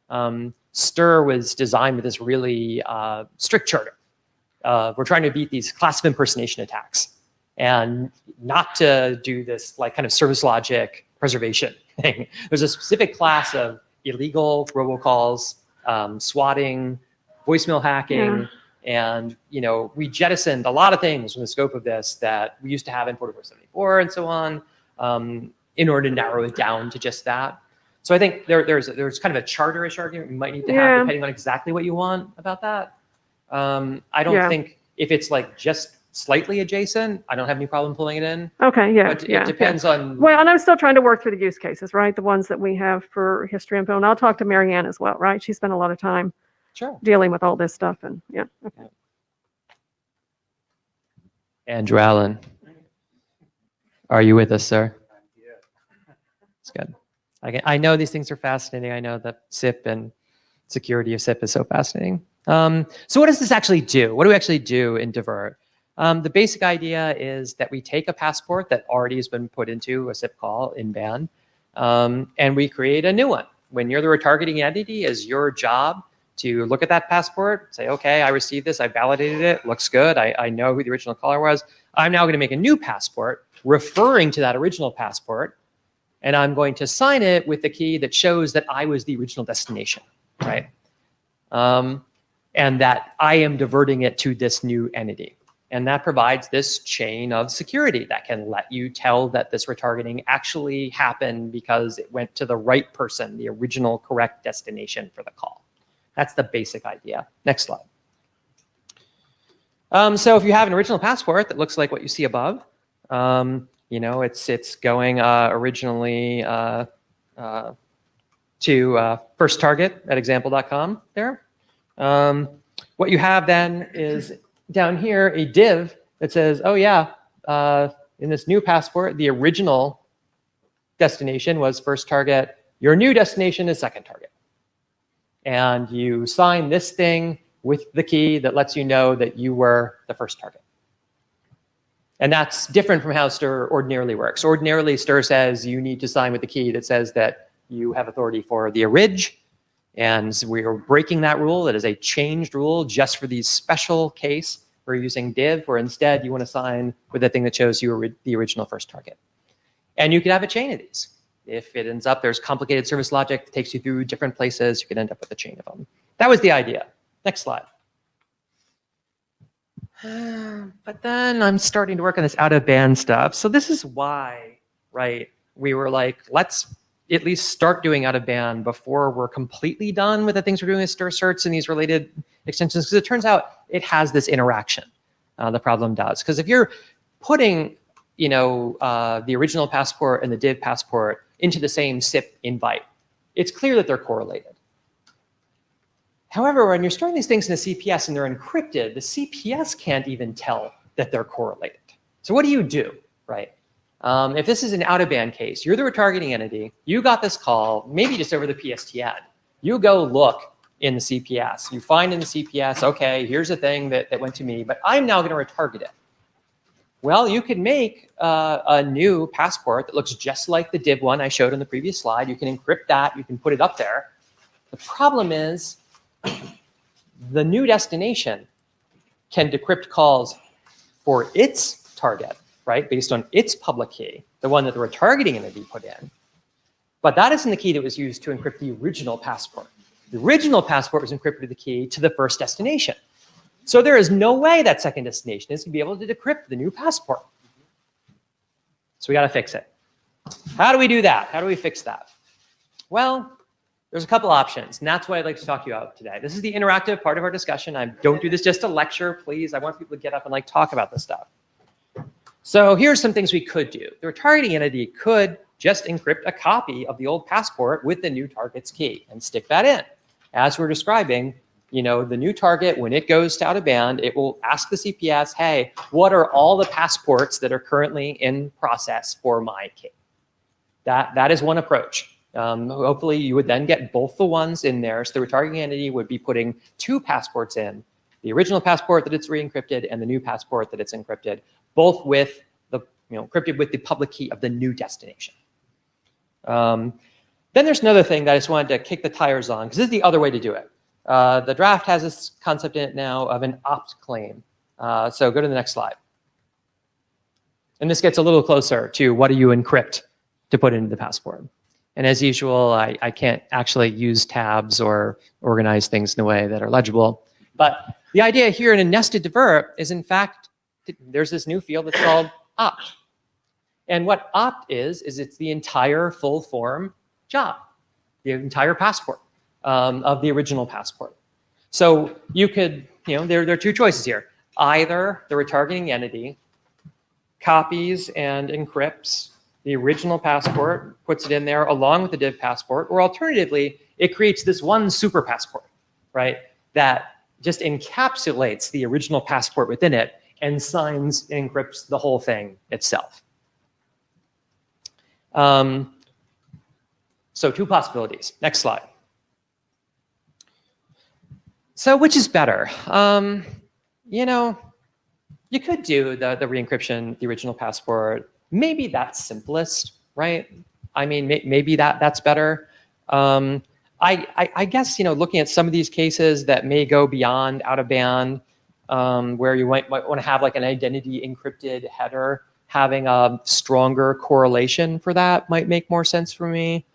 STIR was designed with this really strict charter. We're trying to beat these class of impersonation attacks and not to do this like kind of service logic preservation thing. There's a specific class of illegal robocalls, swatting, voicemail hacking, and we jettisoned a lot of things from the scope of this that we used to have in 4474 and so on, in order to narrow it down to just that. So I think there's kind of a charter-ish argument we might need to have depending on exactly what you want about that. I don't think if it's like just slightly adjacent, I don't have any problem pulling it in. Okay, yeah, But it depends on. Well, and I'm still trying to work through the use cases, right? The ones that we have for history info, and I'll talk to Marianne as well, right? She spent a lot of time dealing with all this stuff, and okay. Andrew Allen, are you with us, sir? It's good. I know these things are fascinating. I know that SIP and security of SIP is so fascinating. So what does this actually do? What do we actually do in Divert? The basic idea is that we take a passport that already has been put into a SIP call in band, and we create a new one. When you're the retargeting entity, it's your job to look at that passport, say, okay, I received this, I validated it, looks good, I know who the original caller was. I'm now going to make a new passport referring to that original passport, and I'm going to sign it with the key that shows that I was the original destination, right? And that I am diverting it to this new entity. And that provides this chain of security that can let you tell that this retargeting actually happened because it went to the right person, the original correct destination for the call. That's the basic idea. Next slide. So if you have an original passport that looks like what you see above, it's going originally to first target at example.com there. What you have then is down here a div that says, oh yeah, in this new passport, the original destination was first target. Your new destination is second target. And you sign this thing with the key that lets you know that you were the first target. And that's different from how STIR ordinarily works. Ordinarily, STIR says you need to sign with the key that says that you have authority for the orig. And we are breaking that rule. That is a changed rule just for these special case. We're using div, where instead you want to sign with the thing that shows you were the original first target. And you could have a chain of these. If it ends up, there's complicated service logic that takes you through different places, you could end up with a chain of them. That was the idea. Next slide. But then I'm starting to work on this out-of-band stuff. So this is why, right, we were like, let's at least start doing out-of-band before we're completely done with the things we're doing with STIR certs and these related extensions, because it turns out it has this interaction. The problem does. Because if you're putting the original passport and the div passport into the same SIP invite, it's clear that they're correlated. However, when you're storing these things in a CPS and they're encrypted, the CPS can't even tell that they're correlated. So what do you do, right? If this is an out-of-band case, you're the retargeting entity, you got this call, maybe just over the PSTN. You go look in the CPS. You find in the CPS, okay, here's a thing that went to me, but I'm now going to retarget it. Well, you could make a new passport that looks just like the div one I showed on the previous slide. You can encrypt that. You can put it up there. The problem is the new destination can decrypt calls for its target, right, based on its public key, the one that the retargeting entity put in. But that isn't the key that was used to encrypt the original passport. The original passport was encrypted with the key to the first destination. So there is no way that second destination is going to be able to decrypt the new passport. So we got to fix it. How do we do that? How do we fix that? Well, there's a couple options, and that's what I'd like to talk to you about today. This is the interactive part of our discussion. I don't do this just to lecture, please. I want people to get up and talk about this stuff. So here's some things we could do. The retargeting entity could just encrypt a copy of the old passport with the new target's key and stick that in. As we're describing, the new target, when it goes to out of band, it will ask the CPS, hey, what are all the passports that are currently in process for my case? That is one approach. Hopefully you would then get both the ones in there. So the retargeting entity would be putting 2 passports in, the original passport that it's re-encrypted and the new passport that it's encrypted, both with the, encrypted with the public key of the new destination. Then there's another thing that I just wanted to kick the tires on, because this is the other way to do it. The draft has this concept in it now of an opt claim. So go to the next slide. And this gets a little closer to what do you encrypt to put into the passport. And as usual, I can't actually use tabs or organize things in a way that are legible. But the idea here in a nested divert is, in fact, there's this new field that's called opt. And what opt is it's the entire full form job, the entire passport of the original passport. So you could, there are 2 choices here. Either the retargeting entity copies and encrypts the original passport, puts it in there along with the div passport, or alternatively, it creates this one super passport, right? That just encapsulates the original passport within it and signs and encrypts the whole thing itself. So 2 possibilities. Next slide. So which is better? You could do the re-encryption, the original passport. Maybe that's simplest, right? I mean, maybe that's better. I guess, looking at some of these cases that may go beyond out of band, where you might want to have like an identity encrypted header, having a stronger correlation for that might make more sense for me.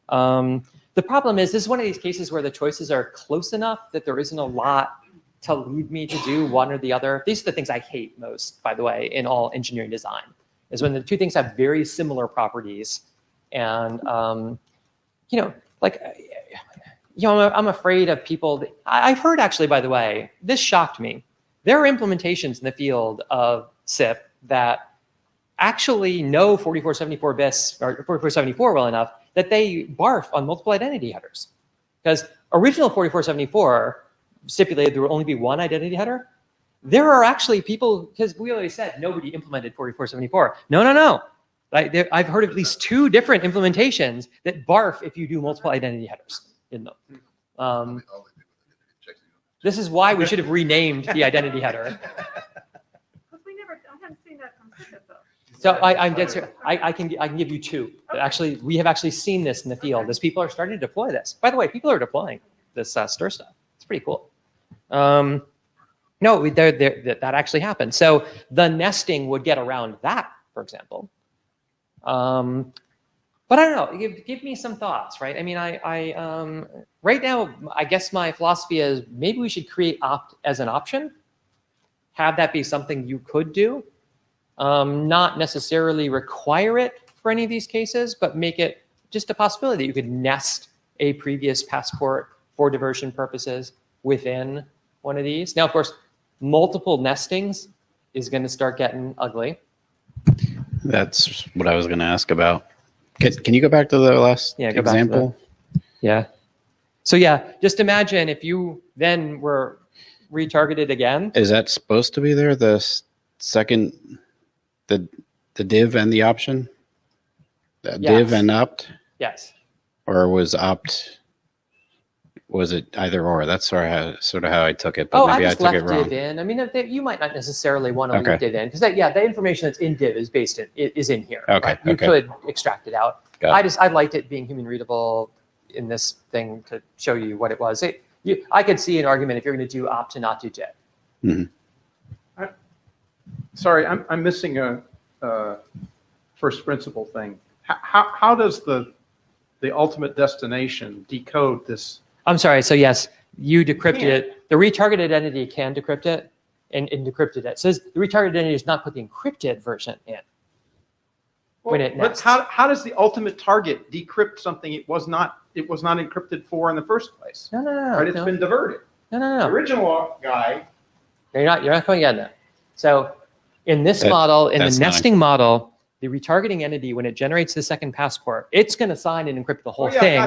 The problem is, this is one of these cases where the choices are close enough that there isn't a lot to lead me to do one or the other. These are the things I hate most, by the way, in all engineering design, is when the 2 things have very similar properties. And, I'm afraid of people. I've heard, actually, by the way, this shocked me. There are implementations in the field of SIP that actually know 4474 BIS or 4474 well enough that they barf on multiple identity headers. Because original 4474 stipulated there will only be one identity header. There are actually people, because we always said nobody implemented 4474. No. I've heard of at least 2 different implementations that barf if you do multiple identity headers in them. This is why we should have renamed the identity header. I haven't seen that from SIP though. So I'm dead serious. I can give you 2. Actually, we have actually seen this in the field as people are starting to deploy this. By the way, people are deploying this STIR stuff. It's pretty cool. No, that actually happened. So the nesting would get around that, for example. But I don't know. Give me some thoughts, right? I mean, right now, I guess my philosophy is maybe we should create opt as an option. Have that be something you could do. Not necessarily require it for any of these cases, but make it just a possibility that you could nest a previous passport for diversion purposes within one of these. Now, of course, multiple nestings is going to start getting ugly. That's what I was going to ask about. Can you go back to the last example? Yeah. So yeah, just imagine if you then were retargeted again. Is that supposed to be there? The second, the div and the option? The div and opt? Yes. Or was it either or? That's sort of how I took it, but maybe I took it wrong. Div in. I mean, you might not necessarily want to leave div in, because the information that's in div is is in here. Okay. Right? You could extract it out. Got it. I liked it being human readable in this thing to show you what it was. I could see an argument if you're going to do opt to not do div. Mm-hmm. Sorry, I'm missing a first principle thing. How does the ultimate destination decode this? I'm sorry. So yes, you decrypted it. The retargeted entity can decrypt it and decrypted it. So the retargeted entity does not put the encrypted version in. But how does the ultimate target decrypt something it was not encrypted for in the first place? No. Right? It's been diverted. No. The original guy. You're not coming in there. So in this model, in the nesting model, the retargeting entity, when it generates the second passport, it's going to sign and encrypt the whole thing. I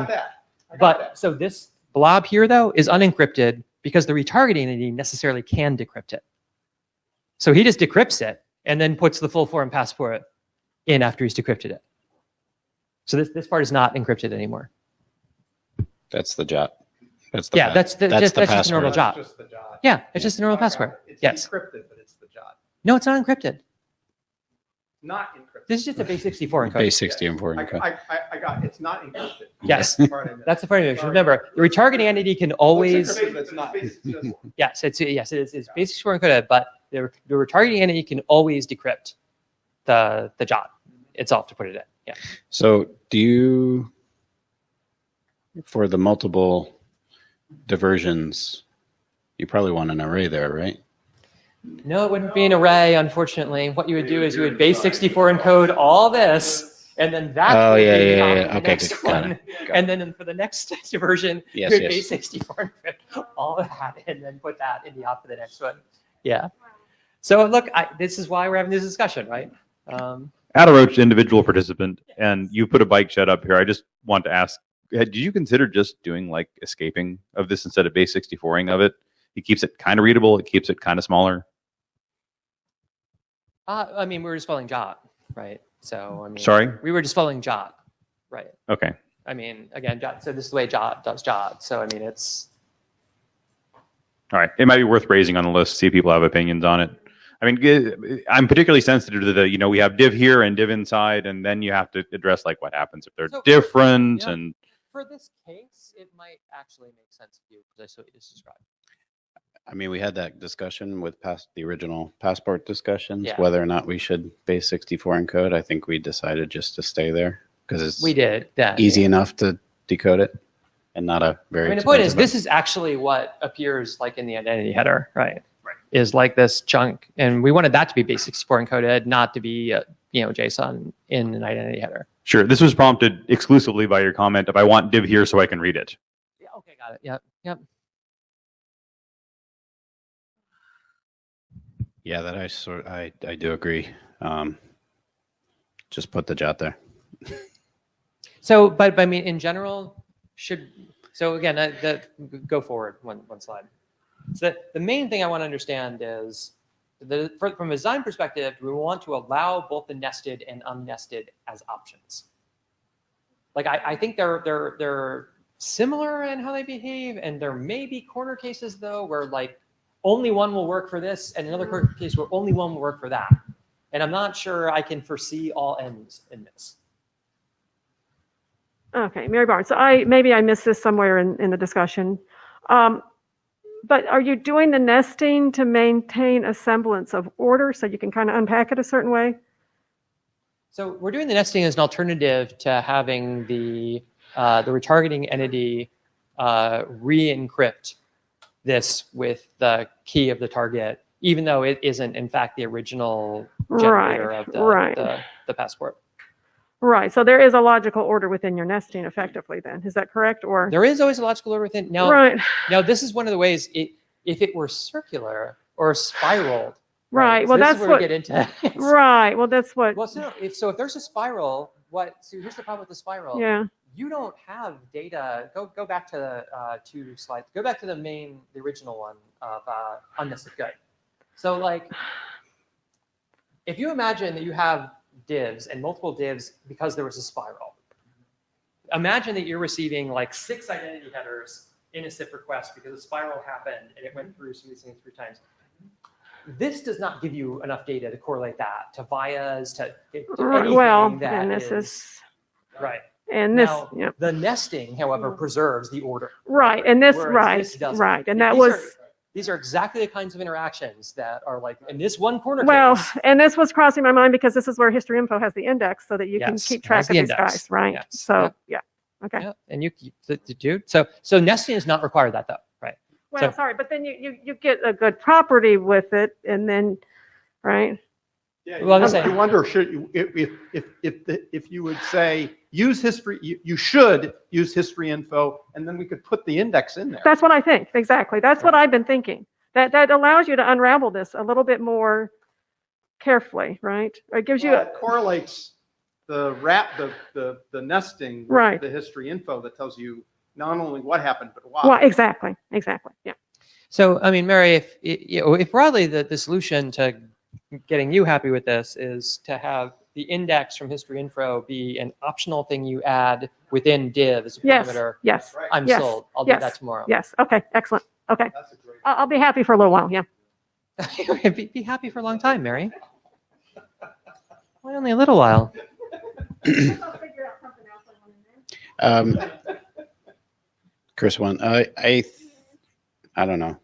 got that. So this blob here, though, is unencrypted because the retargeting entity necessarily can decrypt it. So he just decrypts it and then puts the full form passport in after he's decrypted it. So this part is not encrypted anymore. That's the JOT. That's the Yeah, pa- that's just a normal password. JOT. Just the JOT. Yeah, it's just a normal password. It's Yes. encrypted, but it's the JOT. No, it's not encrypted. Not encrypted. This is just a base 64 encode. Base 64 I, encode. I got, it's not encrypted. Yes. That's the part I missed. That's the part of it. Remember, the retargeting entity can always. It's encrypted, but it's not. Yes, it is. It's base 64 encoded, but the retargeting entity can always decrypt the JOT itself to put it in. Yeah. So do you, for the multiple diversions, you probably want an array there, right? No, it wouldn't be an array, unfortunately. What you would do is you would base 64 encode all this, and then that's Oh, what yeah, you yeah, copy yeah. the Okay, next good. Got one. it. Got And then for the next diversion, Yes, you would yes. base 64 encrypt all of that, and then put that in the op for the next one. Yeah. So look, this is why we're having this discussion, right? Ada Roach, individual participant, and you put a bike shed up here. I just want to ask, did you consider just doing like escaping of this instead of base 64ing of it? It keeps it kind of readable. It keeps it kind of smaller. I mean, we were just following JOT, right? So I mean, Sorry? we were just following JOT, right? Okay. I mean, again, JOT. So this is the way JOT does JOT. So I mean, it's All right. It might be worth raising on the list, see if people have opinions on it. I mean, I'm particularly sensitive to the, we have div here and div inside, and then you have to address like what happens if they're So- different. Yeah. And for this case, it might actually make sense to you because I saw what you just described. I mean, we had that discussion with the original passport discussions, Yeah. whether or not we should base 64 encode. I think we decided just to stay there because it's We did that. easy enough to decode it and not a very I mean, the point is, expensive- this is actually what appears like in the identity header, right? Right. Is like this chunk, and we wanted that to be base 64 encoded, not to be JSON in an identity header. sure, this was prompted exclusively by your comment of I want div here so I can read it. Yeah. Okay. Got it. Yep. Yep. Yeah, that I do agree. Just put the JOT there. So, but I mean, in general, so again, go forward one slide. So the main thing I want to understand is from a design perspective, we want to allow both the nested and unnested as options. Like I think they're similar in how they behave, and there may be corner cases though where like only one will work for this, and another corner case where only one will work for that. And I'm not sure I can foresee all ends in this. Okay, Mary Barnes. So maybe I missed this somewhere in the discussion. But are you doing the nesting to maintain a semblance of order so you can kind of unpack it a certain way? So we're doing the nesting as an alternative to having the retargeting entity re-encrypt this with the key of the target, even though it isn't in fact the original generator of the passport. Right. So there is a logical order within your nesting effectively then. Is that correct? Or There is always a logical order within. Now, right. now this is one of the ways, if it were circular or spiraled. Right. So Well, this that's is where what. we get into. Right. Well, that's what. Well, so if there's a spiral, so here's the problem with the spiral. Yeah. You don't have data. Go back to the 2 slides. Go back to the original one of unnested good. So like, if you imagine that you have divs and multiple divs because there was a spiral. Imagine that you're receiving like 6 identity headers in a SIP request because a spiral happened and it went through some of these things 3 times. This does not give you enough data to correlate that to vias, to anything Well, that and this is right. and this. Now, Yeah. the nesting, however, preserves the order. Right. And this. Whereas Right. this doesn't. Right. And Yeah, that these was. These are exactly the kinds of interactions that are like in this one corner Well, case. and this was crossing my mind because this is where History Info has the index so that you can Yes, keep it track has of the these index. guys, right? Yes. So, Yep. yeah. Okay. Yeah, and you do. So nesting does not require that though, right? Well, So- sorry, but then you get a good property with it, and then, right? Yeah, Well, I'm saying- you wonder should you if you would say use history, you should use History Info, and then we could put the index in there. That's what I think. Exactly. That's what I've been thinking. That allows you to unravel this a little bit more carefully, right? Or it gives you. Well, it correlates the nesting with Right. the History Info that tells you not only what happened but why. Well, exactly. Yeah. So, I mean, Mary, if broadly the solution to getting you happy with this is to have the index from history info be an optional thing you add within div as a Yes, parameter, yes, I'm yes, sold. I'll do yes, that tomorrow. yes. Okay, excellent. Okay. That's a great. I'll be happy for a little while, yeah. Be happy for a long time, Mary. Why only a little while? Chris, I don't know.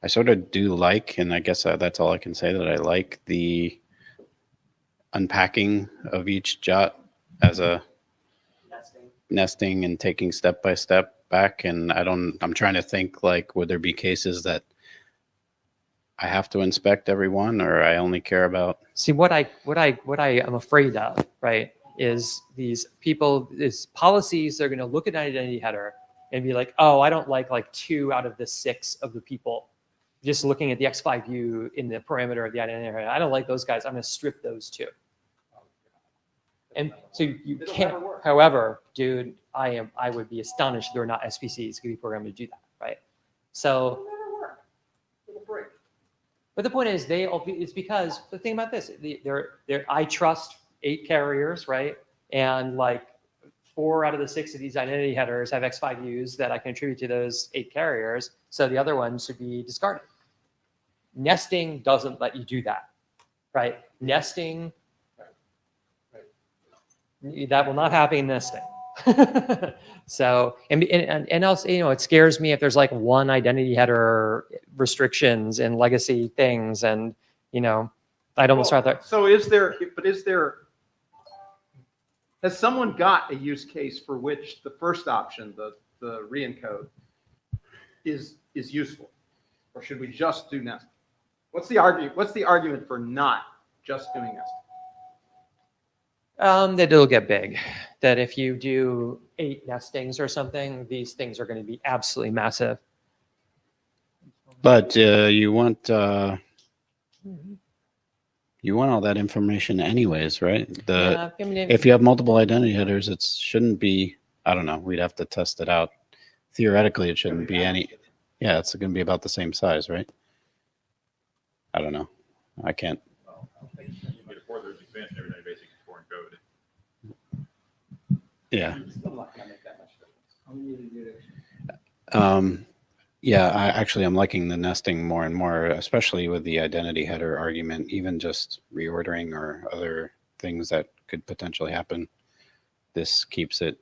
I sort of do like, and I guess that's all I can say, that I like the unpacking of each jot as a nesting and taking step by step back. And I'm trying to think, like, would there be cases that I have to inspect every one, or I only care about? See, what I am afraid of, right, is these policies that are going to look at an identity header and be like, oh, I don't like 2 out of the 6 of the people just looking at the X5 view in the parameter of the identity header. I don't like those guys. I'm going to strip those 2. And so you can't. However, dude, I would be astonished if there are not SPCs could be programmed to do that, right? So. But the point is, it's because the thing about this, I trust 8 carriers, right? And like 4 out of the 6 of these identity headers have X5 views that I can attribute to those 8 carriers. So the other ones should be discarded. Nesting doesn't let you do that, right? Nesting, that will not happen in nesting. So, and also, it scares me if there's like one identity header restrictions and legacy things, and I'd almost rather. So has someone got a use case for which the first option, the re-encode, is useful, or should we just do nesting? What's the argument for not just doing nesting? That it'll get big. That if you do 8 nestings or something, these things are going to be absolutely massive. But you want all that information anyways, right? If you have multiple identity headers, it shouldn't be. I don't know. We'd have to test it out. Theoretically, it shouldn't be any. Yeah, it's going to be about the same size, right? I don't know. I can't. Yeah. I'm liking the nesting more and more, especially with the identity header argument, even just reordering or other things that could potentially happen. This keeps it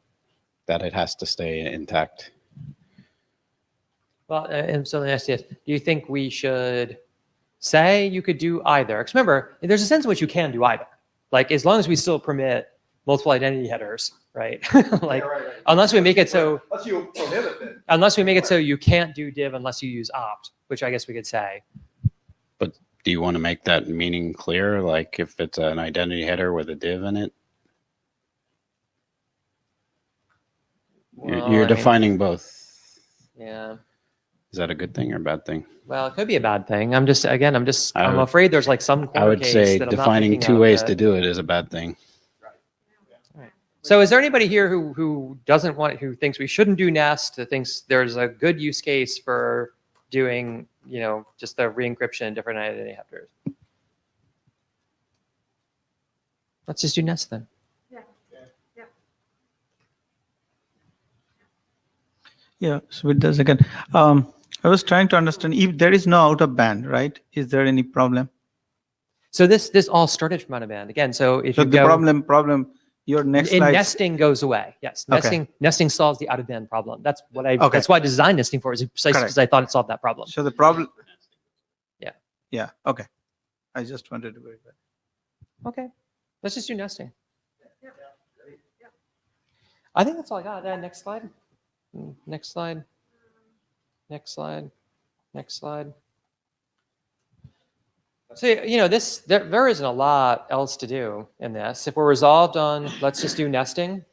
that it has to stay intact. Well, and so let me ask you this. Do you think we should say you could do either? Because remember, there's a sense in which you can do either. Like, as long as we still permit multiple identity headers, right? Unless we make it so. Unless you prohibit it. Unless we make it so you can't do div unless you use opt, which I guess we could say. But do you want to make that meaning clear? Like, if it's an identity header with a div in it? Well, You're defining both. Yeah. Is that a good thing or a bad thing? Well, it could be a bad thing. I'm afraid there's like some corner I would case say that I'm not defining thinking 2 of ways that- to do it is a bad thing. So is there anybody here who thinks we shouldn't do nest, that thinks there's a good use case for doing, just the re-encryption in different identity headers? Let's just do nest then. Yeah, so with this again, I was trying to understand if there is no out of band, right? Is there any problem? So this all started from out of band again. So if you the go, problem, your next slide. nesting goes away. Yes, Okay. nesting solves the out of band problem. That's what Okay. That's why I designed nesting for, is precisely Correct. because I thought it solved that problem. So the problem. Yeah. Yeah. Okay. I just wanted to verify. Okay, let's just do nesting. I think that's all I got. Next slide. Next slide. Next slide. Next slide. So, there isn't a lot else to do in this. If we're resolved on let's just do nesting,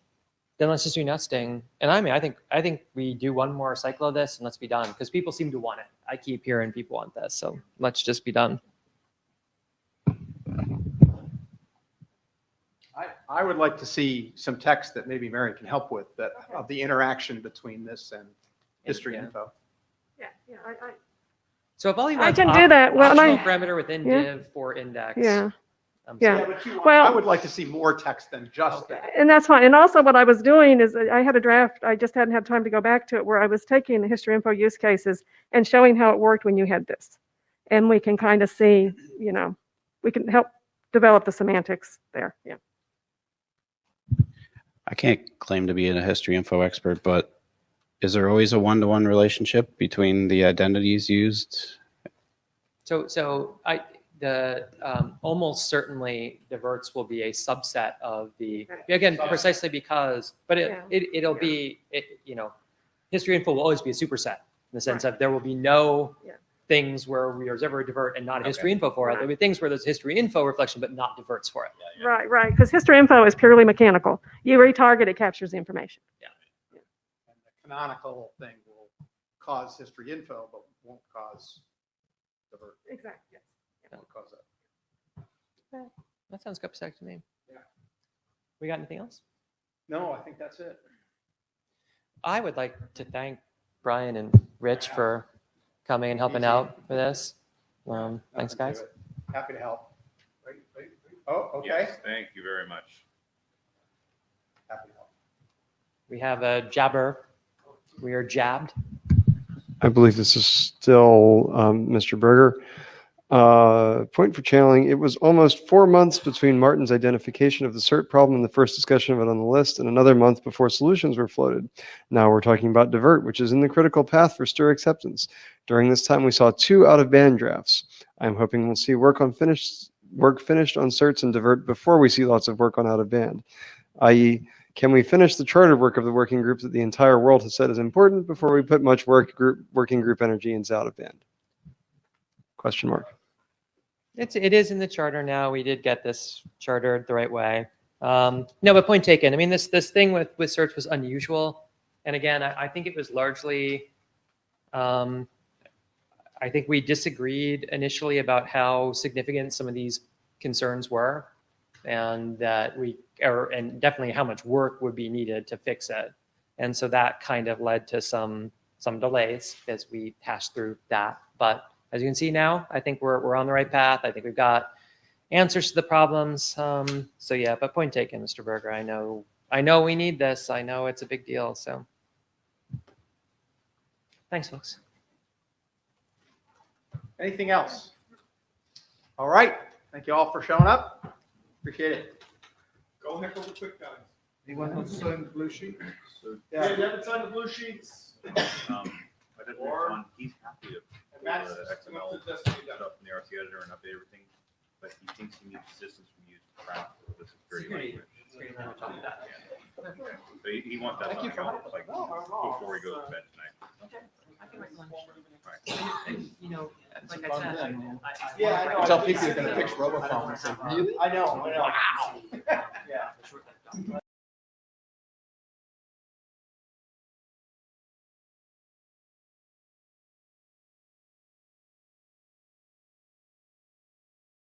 then let's just do nesting. And I think we do one more cycle of this and let's be done, because people seem to want it. I keep hearing people want this, so let's just be done. I would like to see some text that maybe Mary can help with, that of the interaction between this history Yeah. info. Yeah, So if all you I want can do that. Well, optional I- parameter within yeah. div for index. Yeah. I'm Yeah. sorry. But you, Well- I would like to see more text than just that. And that's fine. And also what I was doing is I had a draft, I just hadn't had time to go back to it, where I was taking the history info use cases and showing how it worked when you had this. And we can kind of see, we can help develop the semantics there. Yeah. I can't claim to be a history info expert, but is there always a one-to-one relationship between the identities used? Almost certainly diverts will be a subset of the, again, precisely because, but it'll be, history info will always be a superset in the sense of there will be no things where there's ever a divert and not a history info for it. There'll be things where there's history info reflection, but not diverts for it. Right. Because history info is purely mechanical. You retarget, it captures the information. And the canonical thing will cause history info, but won't cause divert. Exactly. Won't cause that. That sounds copacetic to me. Yeah. We got anything else? No, I think that's it. I would like to thank Brian and Rich for coming and helping out with this. Thanks, Nothing to guys. it. Happy to help. Oh, okay. Yes, thank you very much. Happy to help. We have a jabber. We are jabbed. I believe this is still Mr. Berger. Point for channeling. It was almost 4 months between Martin's identification of the CERT problem and the first discussion of it on the list, and another month before solutions were floated. Now we're talking about divert, which is in the critical path for STIR acceptance. During this time, we saw 2 out-of-band drafts. I'm hoping we'll see work finished on certs and divert before we see lots of work on out-of-band. I.e., can we finish the charter work of the working group that the entire world has said is important before we put much working group energy into out-of-band? Question mark. It is in the charter now. We did get this chartered the right way. No, but point taken. I mean, this thing with certs was unusual. And again, I think it was largely, I think we disagreed initially about how significant some of these concerns were, and that and definitely how much work would be needed to fix it. And so that kind of led to some delays as we hashed through that. But as you can see now, I think we're on the right path. I think we've got answers to the problems. So yeah, but point taken, Mr. Berger. I know we need this. I know it's a big deal. So thanks, folks. Anything else? All right. Thank you all for showing up. Appreciate it. Go heck over quick, guys. Anyone wants to sign the blue sheet? Yeah, you haven't signed the blue sheets. I did one. He's happy to pull Matt's the come XML up to the desk to be done. stuff in the RC editor and update everything, but he thinks he needs assistance from you to craft the security language. So he wants that Thank you for done, helping. like before he goes to bed tonight. Like I said, Yeah, I know. Tell people you're going to fix robocall and say, really? I know. Wow. Yeah.